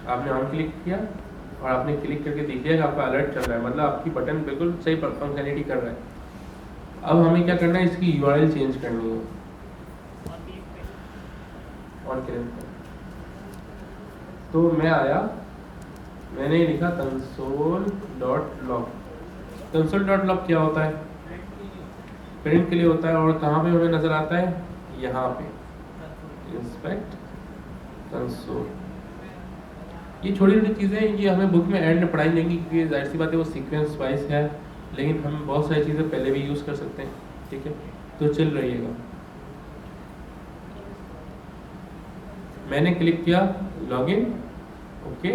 आपने ऑन क्लिक किया और आपने क्लिक करके देखिए कि आपका अलर्ट चल रहा है, मतलब आपकी बटन बिल्कुल सही फंक्शनलिटी कर रहा है। अब हमें क्या करना है, इसकी URL चेंज करनी है ऑन क्लिक पे। तो मैं आया, मैंने लिखा console.log। console.log क्या होता है, प्रिंट के लिए होता है, और कहाँ पे हमें नजर आता है, यहाँ पे इंस्पेक्ट कंसोल। ये छोटी छोटी चीज़ें ये हमें बुक में एंड में पढ़ाई देंगी, क्योंकि जाहिर सी बात है वो सीक्वेंस वाइज है, लेकिन हम बहुत सारी चीज़ें पहले भी यूज़ कर सकते हैं, ठीक है, तो चल रहिएगा। मैंने क्लिक किया लॉगिन, ओके,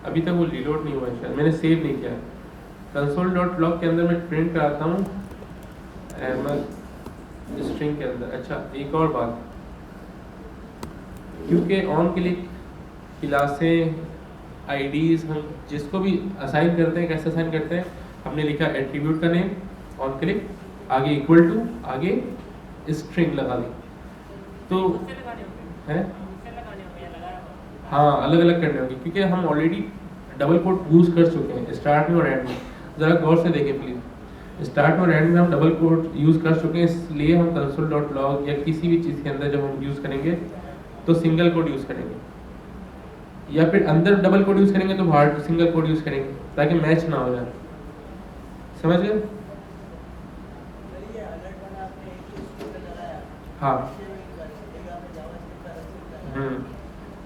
अभी तक वो रिलोड नहीं हुआ है, शायद मैंने सेव नहीं किया। console.log के अंदर मैं प्रिंट कराता हूँ स्ट्रिंग के अंदर। अच्छा, एक और बात, क्योंकि ऑन क्लिक क्लासें आईडीज हम जिसको भी असाइन करते हैं, कैसे असाइन करते हैं, हमने लिखा एट्रीब्यूट का नेम ऑन क्लिक, आगे इक्वल टू, आगे स्ट्रिंग लगा दी, तो है हाँ अलग अलग करने होंगे, क्योंकि हम ऑलरेडी डबल कोट यूज़ कर चुके हैं स्टार्ट में और एंड में। ज़रा गौर से देखें प्लीज़, स्टार्ट में और एंड में हम डबल कोट यूज़ कर चुके हैं, इसलिए हम console.log या किसी भी चीज़ के अंदर जब हम यूज़ करेंगे तो सिंगल कोड यूज़ करेंगे, या फिर अंदर डबल कोड यूज़ करेंगे तो बाहर सिंगल कोड यूज़ करेंगे, ताकि मैच ना हो जाए, समझ गए? हाँ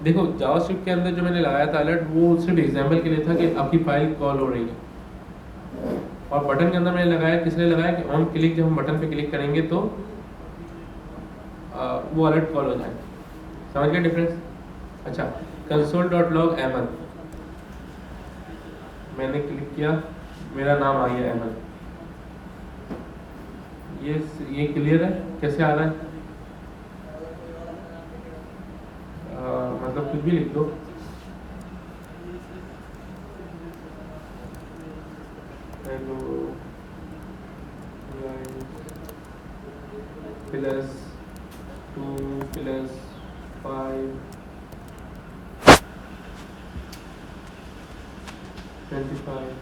देखो, जावास्क्रिप्ट के अंदर जो मैंने लगाया था अलर्ट, वो सिर्फ एग्जाम्पल के लिए था कि आपकी फाइल कॉल हो रही है, और बटन के अंदर मैंने लगाया, किसने लगाया कि ऑन क्लिक जब हम बटन पे क्लिक करेंगे तो वो अलर्ट कॉल हो जाए, समझ गए डिफरेंस? अच्छा, console.log अहमद, मैंने क्लिक किया, मेरा नाम आ गया अहमद, ये क्लियर है कैसे आ रहा है? मतलब कुछ भी लिख दो, हेलो प्लस 2 प्लस 5 25।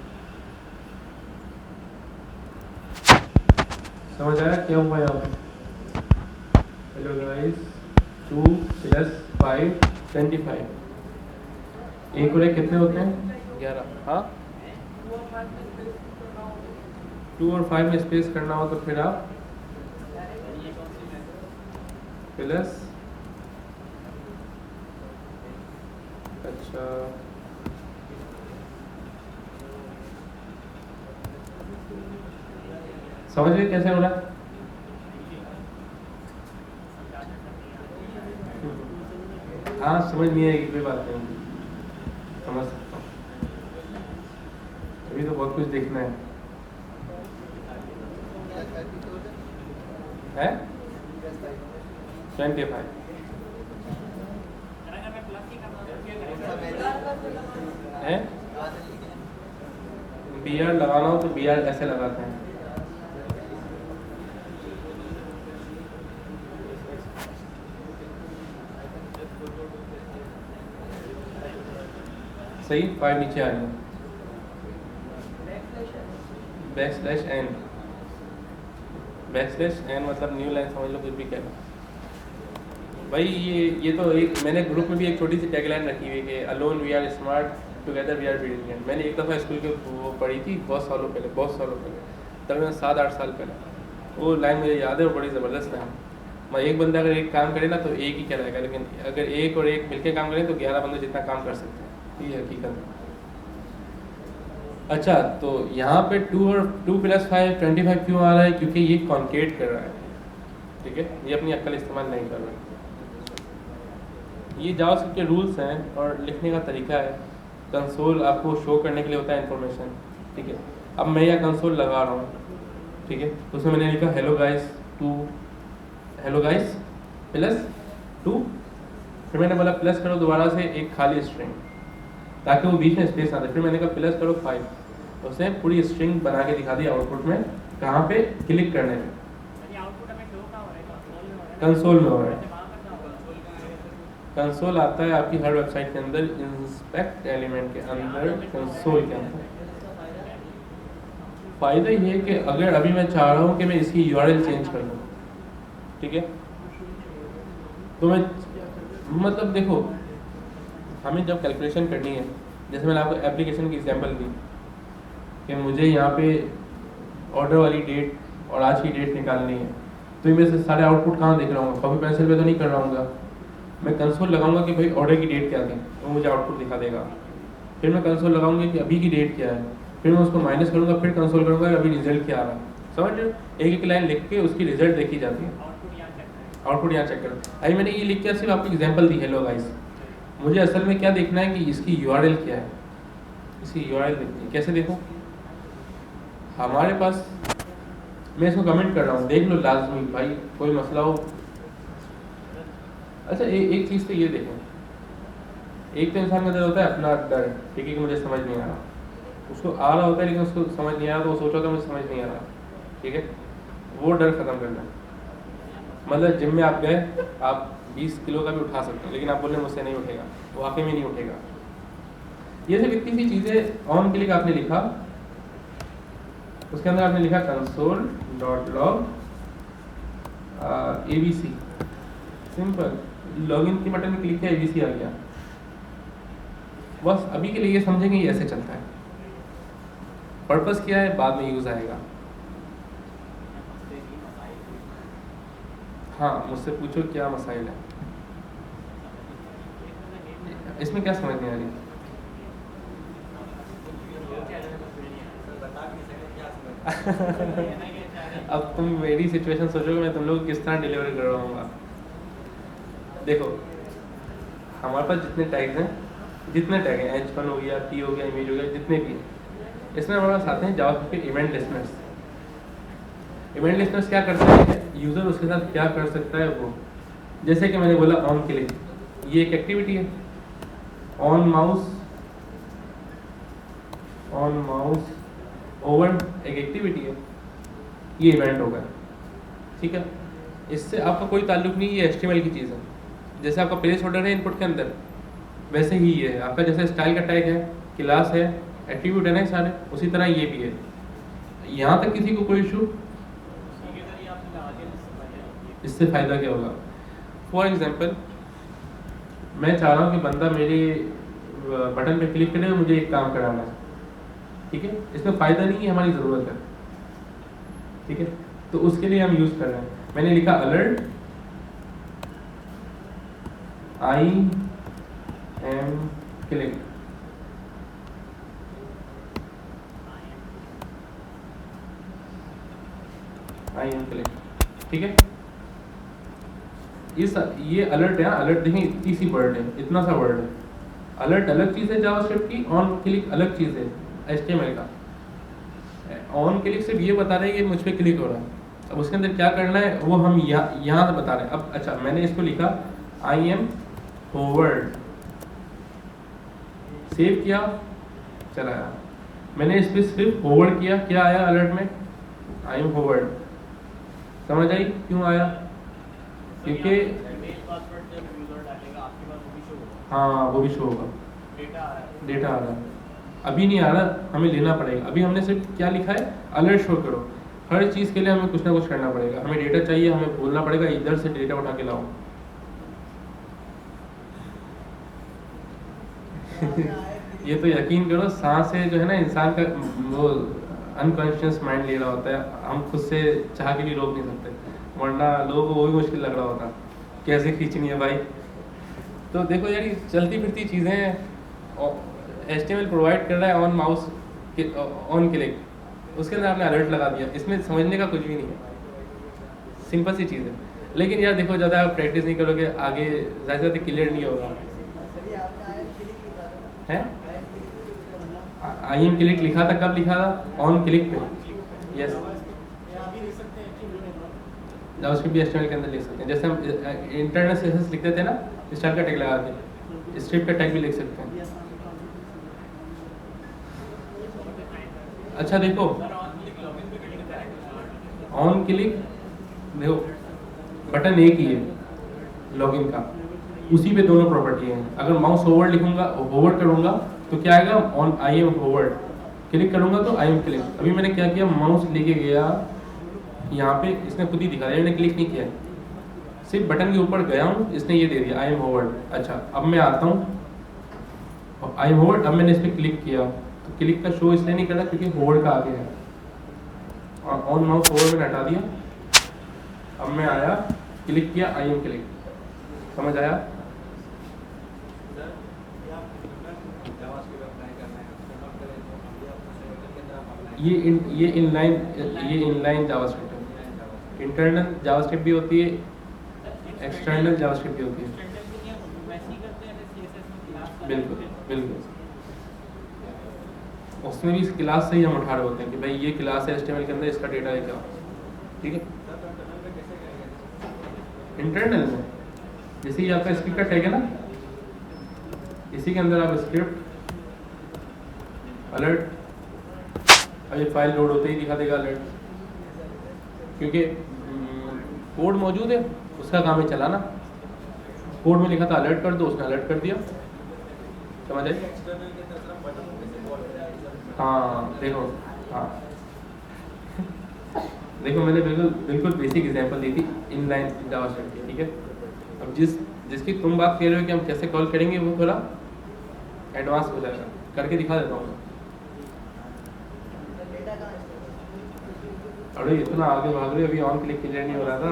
समझ आया क्या हुआ यहाँ पे? हेलो गाइस, 2 प्लस 5 25, एक और एक कितने होते हैं? 11। हाँ, 2 और 5 में स्पेस करना हो तो फिर आप प्लस, अच्छा समझ गए कैसे हो रहा है? हाँ समझ नहीं आएगी कोई बात नहीं, समझ सकता हूँ, अभी तो बहुत कुछ देखना है। है 25 है, BR लगाना हो तो BR ऐसे लगाते हैं, सही, 5 नीचे आ गया, बैकस्लैश एन, बैकस्लैश एन मतलब न्यू लाइन समझ लो, कुछ भी कहना भाई। ये तो एक मैंने ग्रुप में भी एक छोटी सी टैगलाइन रखी हुई है कि alone we are smart, together we are brilliant. मैंने एक दफ़ा स्कूल के वो पढ़ी थी बहुत सालों पहले, तब मैं 7-8 साल पहले, वो लाइन मुझे याद है और बड़ी ज़बरदस्त लाइन। एक बंदा अगर एक काम करे ना तो एक ही कहलाएगा, लेकिन अगर एक और एक मिलके काम करें तो 11 बंदे जितना काम कर सकते हैं, ये हकीकत है। अच्छा, तो यहाँ पे 2 और 2 + 5 25 क्यों आ रहा है? क्योंकि ये कॉन्केट कर रहा है, ठीक है, ये अपनी अक्ल इस्तेमाल नहीं कर रहा है। ये जावास्क्रिप्ट के रूल्स हैं और लिखने का तरीका है। कंसोल आपको शो करने के लिए होता है इन्फॉर्मेशन, ठीक है। अब मैं यह कंसोल लगा रहा हूँ, ठीक है, उसमें मैंने लिखा हेलो गाइस +2, फिर मैंने बोला प्लस करो दोबारा से एक खाली स्ट्रिंग ताकि वो बीच में स्पेस ना दे, फिर मैंने कहा प्लस करो 5, उसने पूरी स्ट्रिंग बना के दिखा दी आउटपुट में, कहाँ पे? क्लिक करने में, आउटपुट हमें शो कहाँ हो रहा है? कंसोल में हो रहा है। वहाँ पर कहाँ हो रहा है? कंसोल आता है आपकी हर वेबसाइट के अंदर, इंस्पेक्ट एलिमेंट के अंदर, कंसोल के अंदर। फ़ायदा ये है कि अगर अभी मैं चाह रहा हूँ कि मैं इसकी URL चेंज कर दूँ, ठीक है, तो मैं मतलब देखो, हमें जब कैलकुलेशन करनी है, जैसे मैंने आपको एप्लीकेशन की एग्जांपल दी कि मुझे यहाँ पे ऑर्डर वाली डेट और आज की डेट निकालनी है, तो मैं से सारे आउटपुट कहाँ देख रहा हूँ? कॉपी पेंसिल पे तो नहीं कर रहा हूँ। मैं कंसोल लगाऊंगा कि भाई ऑर्डर की डेट क्या थी, वो मुझे आउटपुट दिखा देगा। फिर मैं कंसोल लगाऊंगा कि अभी की डेट क्या है, फिर मैं उसको माइनस करूँगा, फिर कंसोल करूँगा अभी रिजल्ट क्या आ रहा है। समझ रहे हो? एक एक लाइन लिख के उसकी रिजल्ट देखी जाती है, आउटपुट यहाँ चेक करो। अभी मैंने ये लिख के सिर्फ आपको एग्जाम्पल दी, हेलो गाइस। मुझे असल में क्या देखना है कि इसकी URL क्या है, इसकी URL देखनी है। कैसे देखो? हमारे पास, मैं इसको कमेंट कर रहा हूँ, देख लो लाजमी भाई, कोई मसला हो। अच्छा, एक चीज़ तो ये देखो, एक तो इंसान के अंदर होता है अपना डर, ठीक है, कि मुझे समझ नहीं आ रहा, उसको आ रहा होता है लेकिन उसको समझ नहीं आ रहा, तो वो सोच रहा था मुझे समझ नहीं आ रहा, ठीक है, वो डर ख़त्म करना। मतलब जिम में आप गए, आप 20 किलो का भी उठा सकते हो, लेकिन आप बोल रहे मुझसे नहीं उठेगा, वो वाकई में नहीं उठेगा। ये सब इतनी सी चीज़ें ऑन क्लिक आपने लिखा, उसके अंदर आपने लिखा console.log ABC, सिंपल, लॉगिन की बटन में क्लिक किया, ABC आ गया। बस अभी के लिए ये समझेंगे ये ऐसे चलता है। पर्पस क्या है, बाद में यूज़ आएगा। हाँ, मुझसे पूछो क्या मसाइल है, इसमें क्या समझ नहीं आ रही? अब तुम मेरी सिचुएशन सोचोगे मैं तुम लोग किस तरह डिलीवर कर रहा हूँ। देखो, हमारे पास जितने टैग्स हैं, जितने टैग हैं, H1 हो गया, P हो गया, इमेज हो गया, जितने भी हैं, इसमें हमारे पास आते हैं जावास्क्रिप्ट के इवेंट लिस्टनर्स। इवेंट लिस्टनर्स क्या करते हैं, यूज़र उसके साथ क्या कर सकता है वो, जैसे कि मैंने बोला ऑन क्लिक, ये एक एक्टिविटी है। ऑन माउस ओवर एक एक्टिविटी है, ये इवेंट होगा, ठीक है। इससे आपका कोई ताल्लुक नहीं, ये HTML की चीज़ है। जैसे आपका प्लेस होल्डर है इनपुट के अंदर, वैसे ही ये है आपका, जैसे स्टाइल का टैग है, क्लास है, एट्रीब्यूट है ना सारे, उसी तरह ये भी है। यहाँ तक किसी को कोई इशू? इससे फ़ायदा क्या होगा? फॉर एग्जांपल, मैं चाह रहा हूँ कि बंदा मेरे बटन पे क्लिक करे, मुझे एक काम कराना है, ठीक है, इसमें फ़ायदा नहीं है, हमारी ज़रूरत है, ठीक है, तो उसके लिए हम यूज़ कर रहे हैं। मैंने लिखा अलर्ट I am click, ठीक है। ये अलर्ट है, अलर्ट देखें, इतनी सी वर्ड है, इतना सा वर्ड है। अलर्ट अलग चीज़ है जावास्क्रिप्ट की, ऑन क्लिक अलग चीज़ है HTML का। ऑन क्लिक सिर्फ ये बता रहे हैं कि मुझ पर क्लिक हो रहा है, अब उसके अंदर क्या करना है वो हम यहाँ से बता रहे हैं। अब अच्छा, मैंने इसको लिखा I am होवर्ड, सेव किया, चला आया। मैंने इस पर सिर्फ होवर्ड किया, क्या आया अलर्ट में? I am hovered. समझ आई क्यों आया? क्योंकि हाँ, वो भी शो होगा, डेटा आ रहा है। अभी नहीं आ रहा, हमें लेना पड़ेगा। अभी हमने सिर्फ क्या लिखा है, अलर्ट शो करो। हर चीज़ के लिए हमें कुछ ना कुछ करना पड़ेगा। हमें डेटा चाहिए, हमें बोलना पड़ेगा इधर से डेटा उठा के लाओ। ये तो यकीन करो, सांस से जो है ना, इंसान का वो अनकॉन्शियस माइंड ले रहा होता है, हम खुद से चाह के भी रोक नहीं सकते। वरना लोगों को वो भी मुश्किल लग रहा होता कैसे खींचनी है भाई। तो देखो यार ये चलती फिरती चीज़ें HTML प्रोवाइड कर रहा है ऑन माउस ऑन क्लिक, उसके अंदर आपने अलर्ट लगा दिया, इसमें समझने का कुछ भी नहीं है, सिंपल सी चीज़ है। लेकिन यार देखो ज़्यादा आप प्रैक्टिस नहीं करोगे आगे ज़्यादा ज़्यादा क्लियर नहीं होगा। है IM क्लिक लिखा था, कब लिखा था? ऑन क्लिक पे। यस जावास्क्रिप्ट भी HTML के अंदर लिख सकते हैं, जैसे हम इंटरनल CSS लिखते थे ना स्टाइल का टैग लगा के, स्ट्रिप का टैग भी लिख सकते हैं। अच्छा देखो ऑन क्लिक देखो बटन एक ही है लॉगिन का, उसी पे दोनों प्रॉपर्टी हैं। अगर माउस होवर्ड लिखूंगा होवर्ड करूंगा तो क्या आएगा? ऑन IM होवर्ड, क्लिक करूंगा तो IM क्लिक। अभी मैंने क्या किया, माउस लेके गया यहाँ पे, इसने खुद ही दिखा दिया, मैंने क्लिक नहीं किया, सिर्फ बटन के ऊपर गया हूँ, इसने ये दे दिया IM होवर्ड। अच्छा अब मैं आता हूँ IM होवर्ड, अब मैंने इस पर क्लिक किया तो क्लिक का शो इसलिए नहीं कर रहा क्योंकि होवर्ड का आगे है, और ऑन माउस होवर्ड मैंने हटा दिया। अब मैं आया क्लिक किया IM क्लिक, समझ आया? ये इनलाइन जावास्क्रिप्ट है। इंटरनल जावास्क्रिप्ट भी होती है, एक्सटर्नल जावास्क्रिप्ट भी होती है। बिल्कुल बिल्कुल, उसमें भी इस क्लास से ही हम उठा रहे होते हैं कि भाई ये क्लास है HTML के अंदर, इसका डेटा है क्या, ठीक है। इंटरनल में जैसे ये आपका स्क्रिप्ट का टैग है ना, इसी के अंदर आप स्क्रिप्ट अलर्ट, अब ये फाइल लोड होते ही दिखा देगा अलर्ट, क्योंकि कोड मौजूद है, उसका काम है चलाना। कोड में लिखा था अलर्ट कर दो, उसने अलर्ट कर दिया, समझ आए? हाँ देखो, हाँ देखो मैंने बिल्कुल बेसिक एग्जांपल दी थी इनलाइन जावास्क्रिप्ट की, ठीक है। अब जिसकी तुम बात कर रहे हो कि हम कैसे कॉल करेंगे वो थोड़ा एडवांस हो जाएगा, करके दिखा देता हूँ। अरे इतना आगे भाग रहे हो, अभी ऑन क्लिक क्लियर नहीं हो रहा था।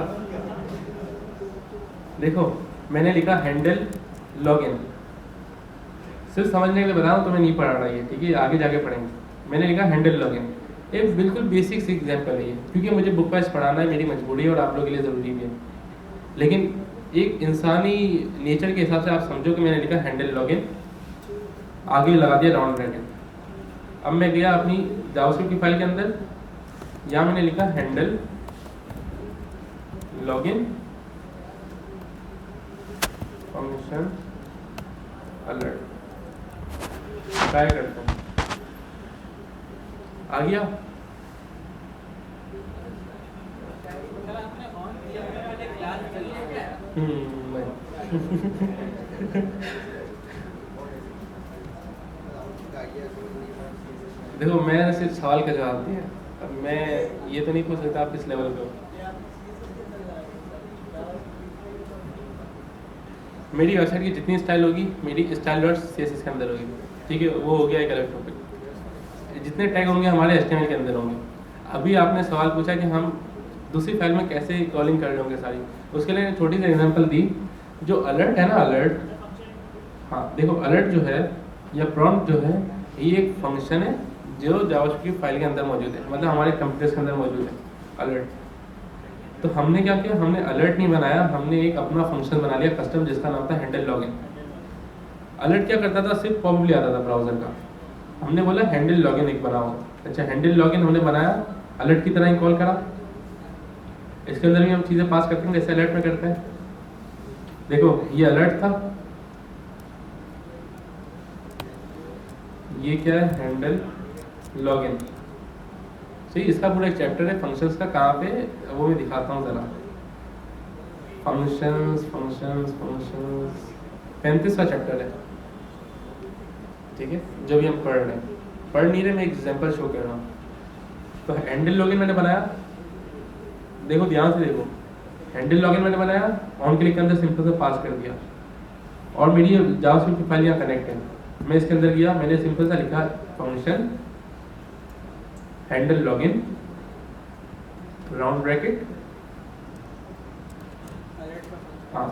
देखो मैंने लिखा हैंडल लॉगिन, सिर्फ समझने के लिए बता रहा हूँ, तुम्हें नहीं पढ़ा रहा है, ठीक है, आगे जाके पढ़ेंगे। मैंने लिखा हैंडल लॉगिन, एक बिल्कुल बेसिक सी एग्जाम्पल है ये, क्योंकि मुझे बुक वाइज पढ़ाना है, मेरी मजबूरी है और आप लोगों के लिए ज़रूरी भी है। लेकिन एक इंसानी नेचर के हिसाब से आप समझो कि मैंने लिखा हैंडल लॉगिन, आगे लगा दिया राउंड ब्रैकेट। अब मैं गया अपनी जावास्क्रिप्ट की फाइल के अंदर, यहाँ मैंने लिखा handle login function alert, try करता हूँ, आ गया? देखो मैंने सिर्फ सवाल का जवाब दिया, अब मैं ये तो नहीं पूछ सकता आप किस लेवल पे हो। मेरी वेबसाइट की जितनी स्टाइल होगी मेरी स्टाइल डॉट CSS के अंदर होगी, ठीक है, वो हो गया एक अलग टॉपिक। जितने टैग होंगे हमारे HTML के अंदर होंगे। अभी आपने सवाल पूछा कि हम दूसरी फाइल में कैसे कॉलिंग कर रहे होंगे सारी, उसके लिए छोटी सी एग्जांपल दी। जो अलर्ट है ना, अलर्ट, हाँ देखो अलर्ट जो है या प्रॉम्प्ट जो है, ये एक फंक्शन है जो जावास्क्रिप्ट फाइल के अंदर मौजूद है, मतलब हमारे कंप्यूटर्स के अंदर मौजूद है अलर्ट। तो हमने क्या किया, हमने अलर्ट नहीं बनाया, हमने एक अपना फंक्शन बना लिया कस्टम, जिसका नाम था हैंडल लॉगिन। अलर्ट क्या करता था, सिर्फ पॉप ले आता था ब्राउजर का, हमने बोला हैंडल लॉगिन एक बनाओ। अच्छा हैंडल लॉगिन हमने बनाया, अलर्ट की तरह ही कॉल करा। इसके अंदर भी हम चीज़ें पास करते हैं जैसे अलर्ट में करते हैं। देखो ये अलर्ट था, ये क्या है, हैंडल लॉगिन। सही, इसका पूरा एक चैप्टर है फंक्शंस का, कहाँ पे वो मैं दिखाता हूँ ज़रा। फंक्शंस फंक्शंस फंक्शंस 35वां चैप्टर है, ठीक है, जो भी हम पढ़ रहे हैं, पढ़ नहीं रहे, मैं एग्जांपल शो कर रहा हूँ। तो हैंडल लॉगिन मैंने बनाया, देखो ध्यान से देखो, हैंडल लॉगिन मैंने बनाया, ऑन क्लिक के अंदर सिंपल से पास कर दिया, और मेरी जावास्क्रिप्ट की फाइल यहाँ कनेक्ट है। मैं इसके अंदर गया, मैंने सिंपल सा लिखा function handle login round bracket हाँ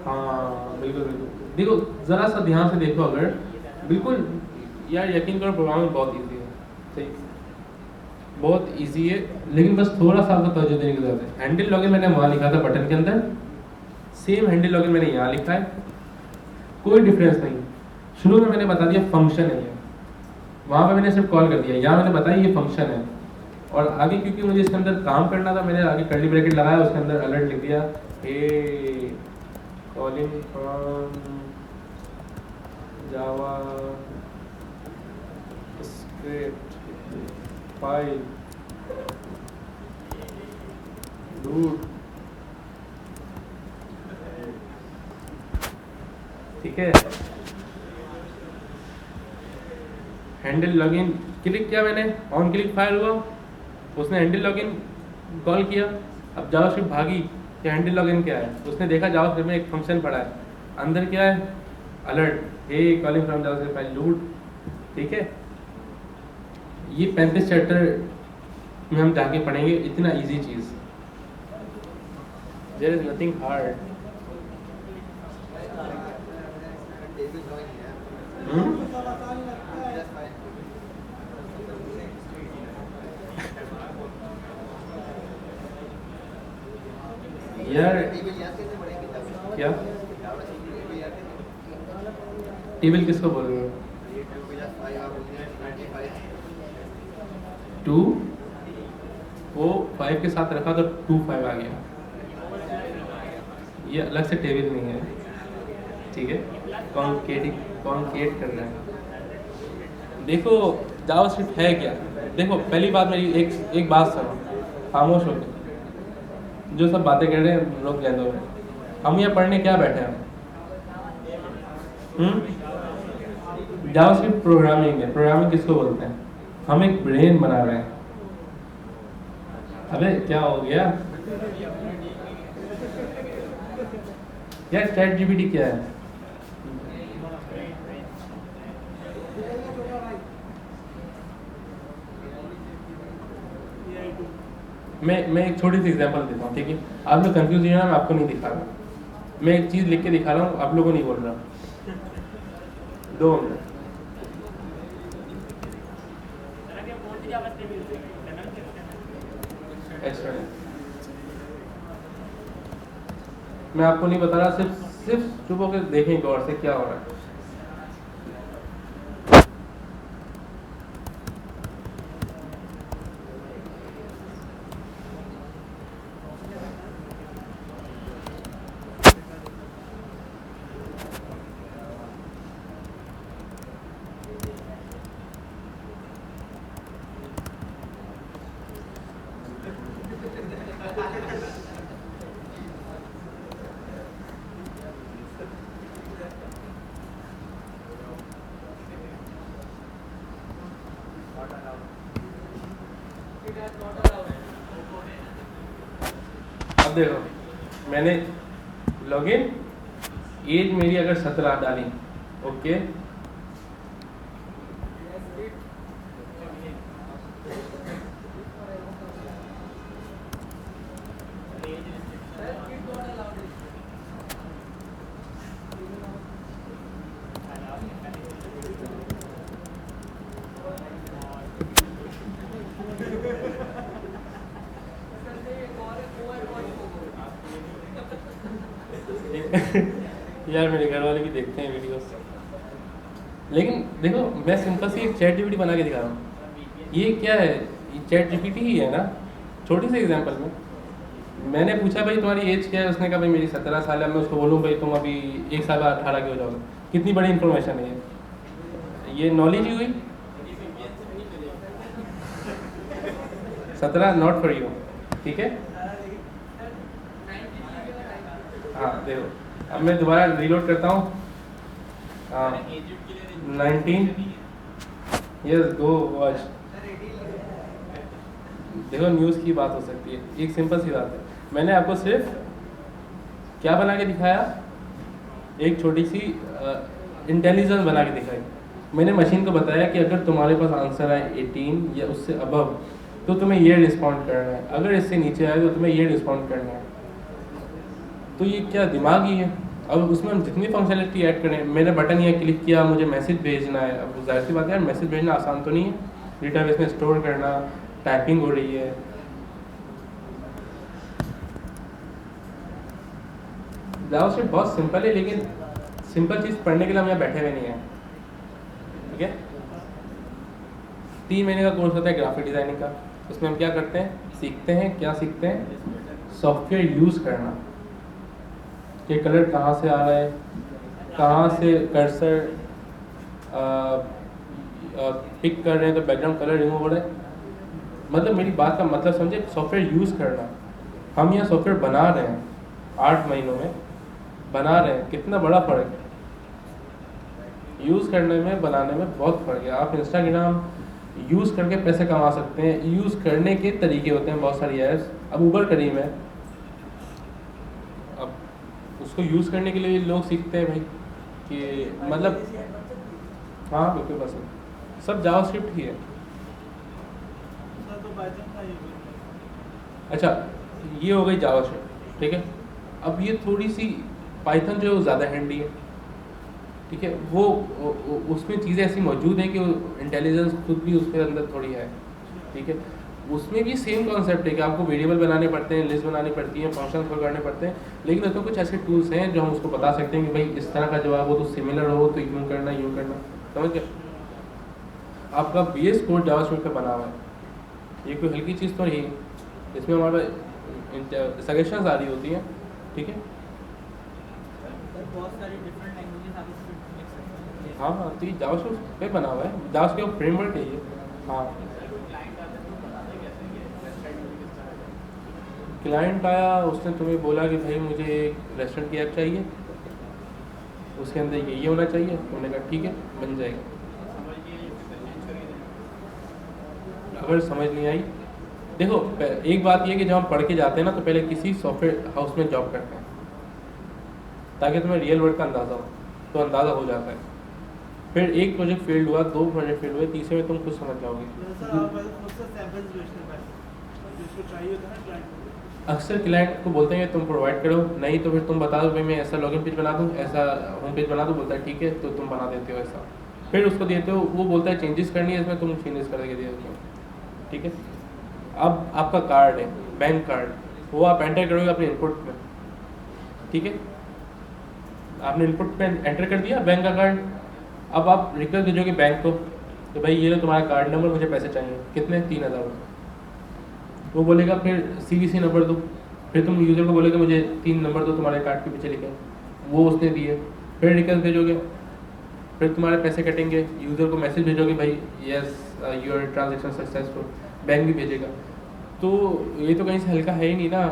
हाँ बिल्कुल बिल्कुल। देखो ज़रा सा ध्यान से देखो, अगर बिल्कुल यार यकीन करो प्रोग्रामिंग बहुत इजी है, सही बहुत इजी है, लेकिन बस थोड़ा सा आपको तवज्जो देने की जरूरत है। हैंडल लॉगिन मैंने वहाँ लिखा था बटन के अंदर, सेम हैंडल लॉगिन मैंने यहाँ लिखा है, कोई डिफरेंस नहीं। शुरू में मैंने बता दिया फंक्शन है ये, वहाँ पे मैंने सिर्फ कॉल कर दिया, यहाँ मैंने बताया ये फंक्शन है। और आगे क्योंकि मुझे इसके अंदर काम करना था, मैंने आगे कर्ली ब्रैकेट लगाया, उसके अंदर अलर्ट लिख दिया, hey calling from JavaScript file root, ठीक है। हैंडल लॉगिन क्लिक किया मैंने, ऑन क्लिक फायर हुआ, उसने हैंडल लॉगिन कॉल किया। अब जावास्क्रिप्ट भागी कि हैंडल लॉगिन क्या है, उसने देखा जावास्क्रिप्ट में एक फंक्शन पड़ा है, अंदर क्या है alert, hey calling from JavaScript file root, ठीक है। ये 35 चैप्टर में हम जाके पढ़ेंगे, इतना इजी चीज़, देयर इज नथिंग हार्ड। यार क्या टेबल किसको बोल रहे हो? 2 वो 5 के साथ रखा तो 2 5 आ गया, ये अलग से टेबल नहीं है, ठीक है। कॉन्केट करना है। देखो जावास्क्रिप्ट है क्या, देखो पहली बात मेरी एक बात सुनो, खामोश होकर, जो सब बातें कर रहे हैं लोग कहते हैं, हम यहाँ पढ़ने क्या बैठे हैं? जावास्क्रिप्ट प्रोग्रामिंग है, प्रोग्रामिंग किसको बोलते हैं? हम एक ब्रेन बना रहे हैं। अबे क्या हो गया यार, चैट जीपीटी क्या है? मैं एक छोटी सी एग्जांपल देता हूँ, ठीक है। आप लोग कंफ्यूज नहीं होना, मैं आपको नहीं दिखा रहा, मैं एक चीज़ लिख के दिखा रहा हूँ, आप लोगों को नहीं बोल रहा। 2 मिनट, मैं आपको नहीं बता रहा, सिर्फ चुप होकर देखें गौर से क्या हो रहा है। अब देखो मैंने लॉगिन, एज मेरी अगर 17 डाली, ओके, यार मेरे घर वाले भी देखते हैं वीडियोस, लेकिन देखो मैं सिंपल सी एक चैट जीपीटी बना के दिखा रहा हूँ। ये क्या है, ये चैट जीपीटी ही है ना। छोटी सी एग्जांपल में मैंने पूछा भाई तुम्हारी एज क्या है, उसने कहा भाई मेरी 17 साल है। मैं उसको बोलूँ भाई तुम अभी 1 साल बाद 18 के हो जाओगे, कितनी बड़ी इन्फॉर्मेशन है ये नॉलेज ही हुई। 17 नॉट फॉर यू, ठीक है। हाँ देखो अब मैं दोबारा रीलोड करता हूँ। 19 यस गो वॉच। देखो न्यूज़ की बात हो सकती है, एक सिंपल सी बात है। मैंने आपको सिर्फ क्या बना के दिखाया, एक छोटी सी इंटेलिजेंस बना के दिखाई। मैंने मशीन को बताया कि अगर तुम्हारे पास आंसर आए 18 या उससे अबव तो तुम्हें ये रिस्पॉन्ड करना है, अगर इससे नीचे आए तो तुम्हें ये रिस्पॉन्ड करना है। तो ये क्या दिमाग ही है। अब उसमें हम जितनी फंक्शनलिटी ऐड करें, मैंने बटन यहाँ क्लिक किया, मुझे मैसेज भेजना है, अब जाहिर सी बात है यार मैसेज भेजना आसान तो नहीं है, डेटाबेस में स्टोर करना, टाइपिंग हो रही है। जावास्क्रिप्ट बहुत सिंपल है, लेकिन सिंपल चीज़ पढ़ने के लिए हम यहाँ बैठे हुए नहीं हैं, ठीक है। 3 महीने का कोर्स होता है ग्राफिक डिज़ाइनिंग का, उसमें हम क्या करते हैं, सीखते हैं, क्या सीखते हैं, सॉफ्टवेयर यूज़ करना, कि कलर कहाँ से आ रहा है, कहाँ से कर्सर पिक कर रहे हैं तो बैकग्राउंड कलर रिमूव हो रहा है। मतलब मेरी बात का मतलब समझे, सॉफ्टवेयर यूज़ करना। हम यहाँ सॉफ्टवेयर बना रहे हैं 8 महीनों में बना रहे हैं, कितना बड़ा फ़र्क है। यूज़ करने में बनाने में बहुत फ़र्क है। आप इंस्टाग्राम यूज़ करके पैसे कमा सकते हैं, यूज़ करने के तरीके होते हैं बहुत सारी ऐप्स। अब ऊबर करीम है, अब उसको यूज़ करने के लिए लोग सीखते हैं भाई कि मतलब, हाँ बिल्कुल बस सब जावास्क्रिप्ट ही है। अच्छा ये हो गई जावास्क्रिप्ट, ठीक है। अब ये थोड़ी सी पाइथन जो है वो ज़्यादा हैंडी है, ठीक है। वो उसमें चीज़ें ऐसी मौजूद हैं कि इंटेलिजेंस खुद भी उसके अंदर थोड़ी है, ठीक है। उसमें भी सेम कॉन्सेप्ट है कि आपको वेरिएबल बनाने पड़ते हैं, लिस्ट बनानी पड़ती है, फंक्शन कॉल करने पड़ते हैं, लेकिन उसमें कुछ ऐसे टूल्स हैं जो हम उसको बता सकते हैं कि भाई इस तरह का जवाब हो तो सिमिलर हो तो यूँ करना, समझ गए। आपका बेस कोड जावास्क्रिप्ट का बना हुआ है, ये कोई हल्की चीज़ तो नहीं है। इसमें हमारे सजेशंस आ रही होती हैं, ठीक है। बहुत सारी डिफरेंट लैंग्वेजेस आप इसमें लिख सकते हैं। हाँ तो ये जावास्क्रिप्ट पे बना हुआ है, जावास्क्रिप्ट फ्रेमवर्क है ये। हाँ क्लाइंट आया, उसने तुम्हें बोला कि भाई मुझे एक रेस्टोरेंट की ऐप चाहिए, उसके अंदर ये होना चाहिए, तुमने कहा ठीक है बन जाएगा। अगर समझ नहीं आई, देखो एक बात ये कि जब हम पढ़ के जाते हैं ना तो पहले किसी सॉफ्टवेयर हाउस में जॉब करते हैं ताकि तुम्हें रियल वर्ल्ड का अंदाज़ा हो, तो अंदाज़ा हो जाता है। फिर एक प्रोजेक्ट फेल्ड हुआ, 2 प्रोजेक्ट फेल्ड हुए, तीसरे में तुम खुद समझ जाओगे। अक्सर क्लाइंट को बोलते हैं तुम प्रोवाइड करो, नहीं तो फिर तुम बता दो भाई मैं ऐसा लॉगिन पेज बना दूँ, ऐसा होम पेज बना दूँ, बोलता है ठीक है, तो तुम बना देते हो ऐसा, फिर उसको देते हो, वो बोलता है चेंजेस करनी है इसमें, तुम चेंजेस करके दे देते हो, ठीक है। अब आपका कार्ड है, बैंक कार्ड, वो आप एंटर करोगे अपने इनपुट में, ठीक है। आपने इनपुट पे एंटर कर दिया बैंक का कार्ड, अब आप रिक्वेस्ट भेजोगे बैंक को तो भाई ये लो तुम्हारा कार्ड नंबर, मुझे पैसे चाहिए, कितने, 3000। वो बोलेगा फिर CVC नंबर दो, फिर तुम यूज़र को बोलोगे मुझे 3 नंबर दो तुम्हारे कार्ड के पीछे लिखे, वो उसने दिए, फिर रिक्वेस्ट भेजोगे, फिर तुम्हारे पैसे कटेंगे, यूज़र को मैसेज भेजोगे भाई yes your transaction successful, bank भी भेजेगा। तो ये तो कहीं से हल्का है ही नहीं ना।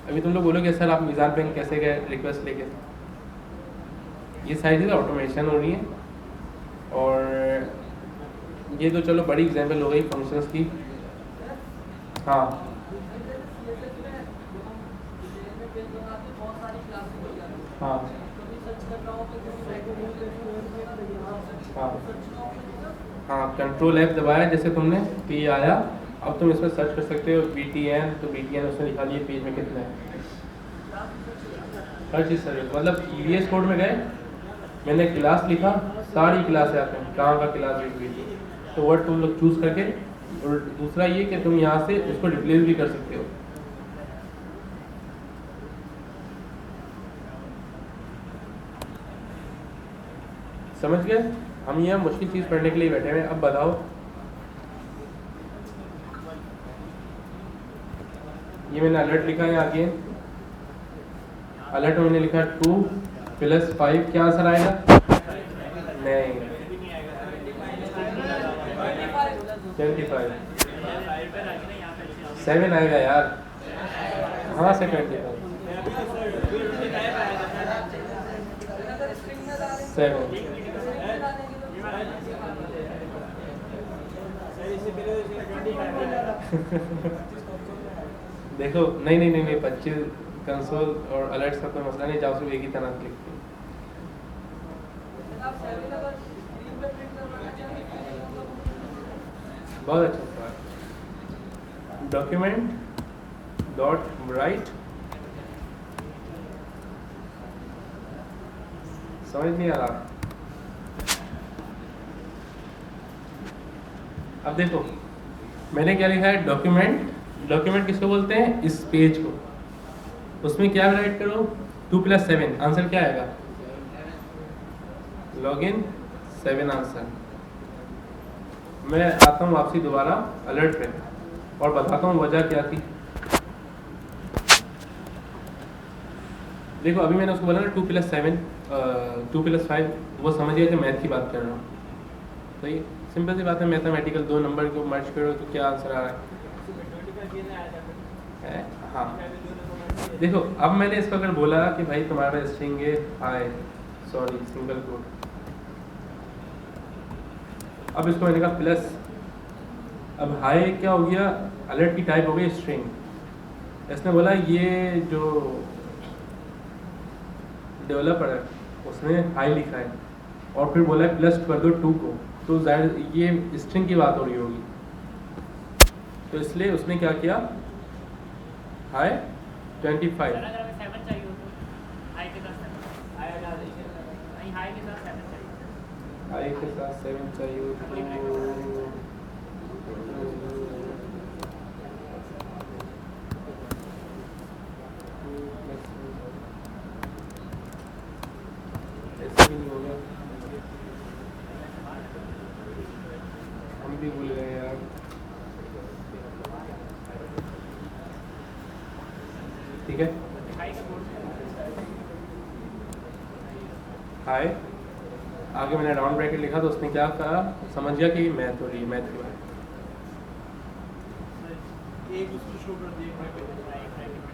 अभी तुम लोग बोलोगे सर आप मिज़ान बैंक कैसे गए रिक्वेस्ट लेके, ये सारी चीज़ें ऑटोमेशन हो रही है। और ये तो चलो बड़ी एग्जांपल हो गई फंक्शंस की। हाँ हाँ हाँ हाँ कंट्रोल F दबाया जैसे तुमने तो ये आया। अब तुम इसमें सर्च कर सकते हो BTN, तो BTN उसने लिखा दिया पेज में कितना है, हर चीज़ सर्च। मतलब EVS कोड में गए, मैंने क्लास लिखा, सारी क्लासें आते हैं कहाँ का क्लास रीड हुई थी, तो वर्ड तुम लोग चूज़ करके। और दूसरा ये कि तुम यहाँ से उसको रिप्लेस भी कर सकते हो। समझ गए। हम यहाँ मुश्किल चीज़ पढ़ने के लिए बैठे हुए हैं। अब बताओ ये मैंने अलर्ट लिखा है आगे, अलर्ट में मैंने लिखा 2 + 5 क्या आंसर आएगा, नहीं 25, 7 आएगा यार, हाँ से 25 7। देखो नहीं 25 कंसोल और अलर्ट सब कोई मसला नहीं, जाओ सिर्फ एक ही तरह क्लिक करो। बहुत अच्छा सवाल। डॉक्यूमेंट डॉट राइट समझ नहीं आ रहा। अब देखो मैंने क्या लिखा है, डॉक्यूमेंट, डॉक्यूमेंट किसको बोलते हैं, इस पेज को। उसमें क्या राइट करो, 2 + 7, आंसर क्या आएगा, लॉगिन 7 आंसर। मैं आता हूँ वापसी दोबारा अलर्ट पे और बताता हूँ वजह क्या थी। देखो अभी मैंने उसको बोला ना 2 + 7 2 + 5, वो समझ गया कि मैथ की बात कर रहा हूँ। तो ये सिंपल सी बात है, मैथमेटिकल 2 नंबर को मर्ज करो तो क्या आंसर आ रहा है? हाँ देखो अब मैंने इसको अगर बोला कि भाई तुम्हारा स्ट्रिंग है हाय, सॉरी सिंगल कोट, अब इसको मैंने कहा प्लस, अब हाय क्या हो गया, अलर्ट की टाइप हो गई स्ट्रिंग। इसने बोला ये जो डेवलपर है उसने हाई लिखा है और फिर बोला है प्लस कर दो 2 को, तो जाहिर ये स्ट्रिंग की बात हो रही होगी, तो इसलिए उसने क्या किया, हाई 25। अगर हमें 7 चाहिए हो तो हाई के साथ 7 आएगा, नहीं हाई के साथ 7 चाहिए, हाई के साथ 7 चाहिए तो ऐसे भी नहीं होगा, हम भी भूल गए यार। ठीक है हाई का बोर्ड हाय, आगे मैंने राउंड ब्रैकेट लिखा तो उसने क्या कहा, समझ गया कि मैथ हो रही है, मैथ की बात।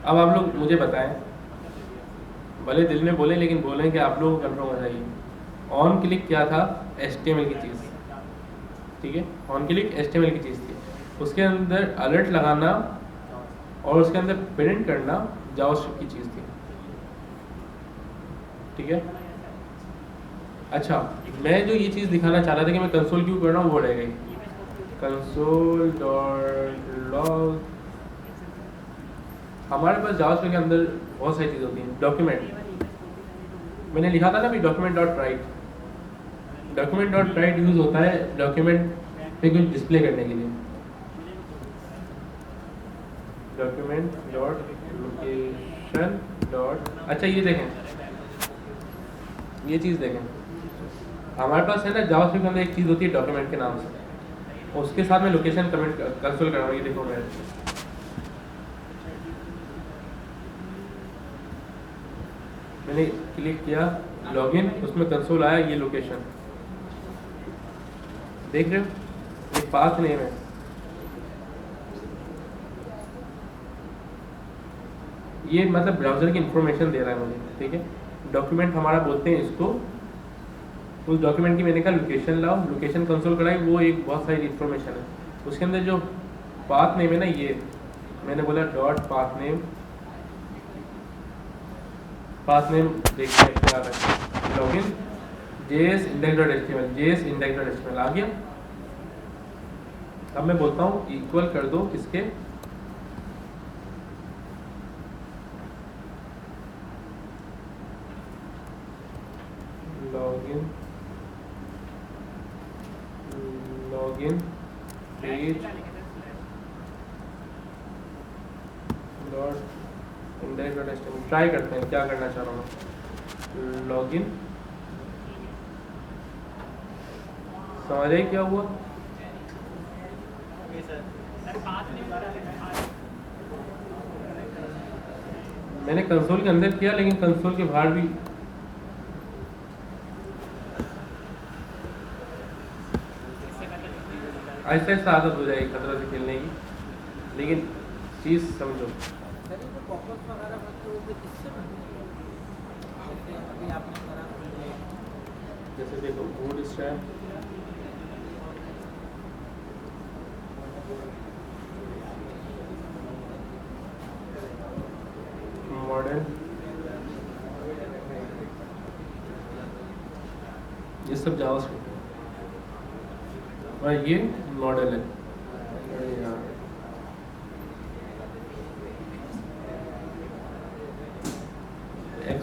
अब आप लोग मुझे बताएं, भले दिल में बोले लेकिन बोलें कि आप लोगों को कंफर्म हो जाइए, ऑन क्लिक क्या था, HTML की चीज़, ठीक है, ऑन क्लिक HTML की चीज़ थी, उसके अंदर अलर्ट लगाना और उसके अंदर प्रिंट करना जावास्क्रिप्ट की चीज़ थी, ठीक है। अच्छा मैं जो ये चीज़ दिखाना चाह रहा था कि मैं कंसोल क्यों कर रहा हूँ वो रह गई, कंसोल डॉट लॉग। हमारे पास जावास्क्रिप्ट के अंदर बहुत सारी चीज़ होती हैं, डॉक्यूमेंट मैंने लिखा था ना अभी, document dot right, document dot right use होता है डॉक्यूमेंट पे कुछ डिस्प्ले करने के लिए, डॉक्यूमेंट डॉट लोकेशन डॉट, अच्छा ये देखें, ये चीज़ देखें, हमारे पास है ना जावास्क्रिप्ट के अंदर एक चीज़ होती है डॉक्यूमेंट के नाम से, उसके साथ में लोकेशन कमेंट कंसोल कर रहा हूँ, ये देखो मैं मैंने क्लिक किया लॉगिन, उसमें कंसोल आया, ये लोकेशन देख रहे हो, ये पाथ नेम है, ये मतलब ब्राउज़र की इंफॉर्मेशन दे रहा है मुझे, ठीक है। डॉक्यूमेंट हमारा बोलते हैं इसको, उस डॉक्यूमेंट की मैंने कहा लोकेशन लाओ, लोकेशन कंसोल कराई, वो एक बहुत सारी इंफॉर्मेशन है, उसके अंदर जो पाथ नेम है ना, ये मैंने बोला dot path name, path name देखते हैं क्या है, login JS index.html, JS index.html आ गया। अब मैं बोलता हूँ इक्वल कर दो किसके, login login page dot index.html, try करते हैं क्या करना चाह रहा हूँ, लॉगिन, समझ रहे क्या हुआ, मैंने कंसोल के अंदर किया लेकिन कंसोल के बाहर भी ऐसा ऐसा आदत हो जाएगी खतरा से खेलने की, लेकिन चीज़ समझो। जैसे देखो बूट स्ट्रैप, मॉडल, ये सब जावास्क्रिप्ट है और ये मॉडल है,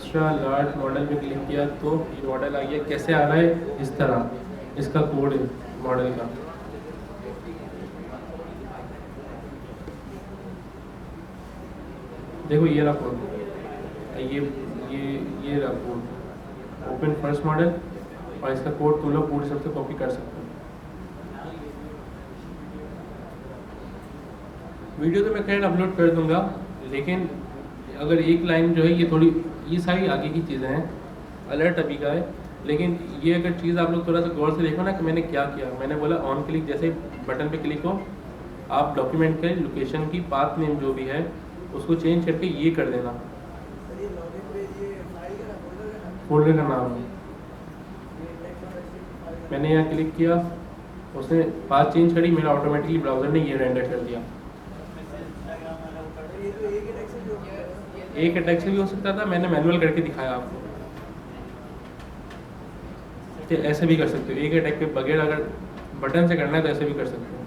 एक्स्ट्रा लार्ज मॉडल पे क्लिक किया तो ये मॉडल आ गया। कैसे आ रहा है? इस तरह, इसका कोड है मॉडल का। देखो ये रहा कोड, ये रहा कोड। ओपन फर्स्ट मॉडल और इसका कोड तुम लोग पूरी सबसे कॉपी कर सकते हो। वीडियो तो मैं खैर अपलोड कर दूंगा, लेकिन अगर एक लाइन जो है ये थोड़ी, ये सारी आगे की चीज़ें हैं, अलर्ट अभी का है, लेकिन ये अगर चीज़ आप लोग थोड़ा सा गौर से देखो ना कि मैंने क्या किया। मैंने बोला ऑन क्लिक, जैसे बटन पे क्लिक हो आप डॉक्यूमेंट के लोकेशन की पाथ नेम जो भी है उसको चेंज करके ये कर देना, फोल्डर का नाम है। मैंने यहाँ क्लिक किया, उसने पाथ चेंज करी, मेरा ऑटोमेटिकली ब्राउज़र ने ये रेंडर कर दिया। एक अटैक से भी हो सकता था, मैंने मैनुअल करके दिखाया आपको। तो ऐसे भी कर सकते हो, एक अटैक के बगैर अगर बटन से करना है तो ऐसे भी कर सकते हो।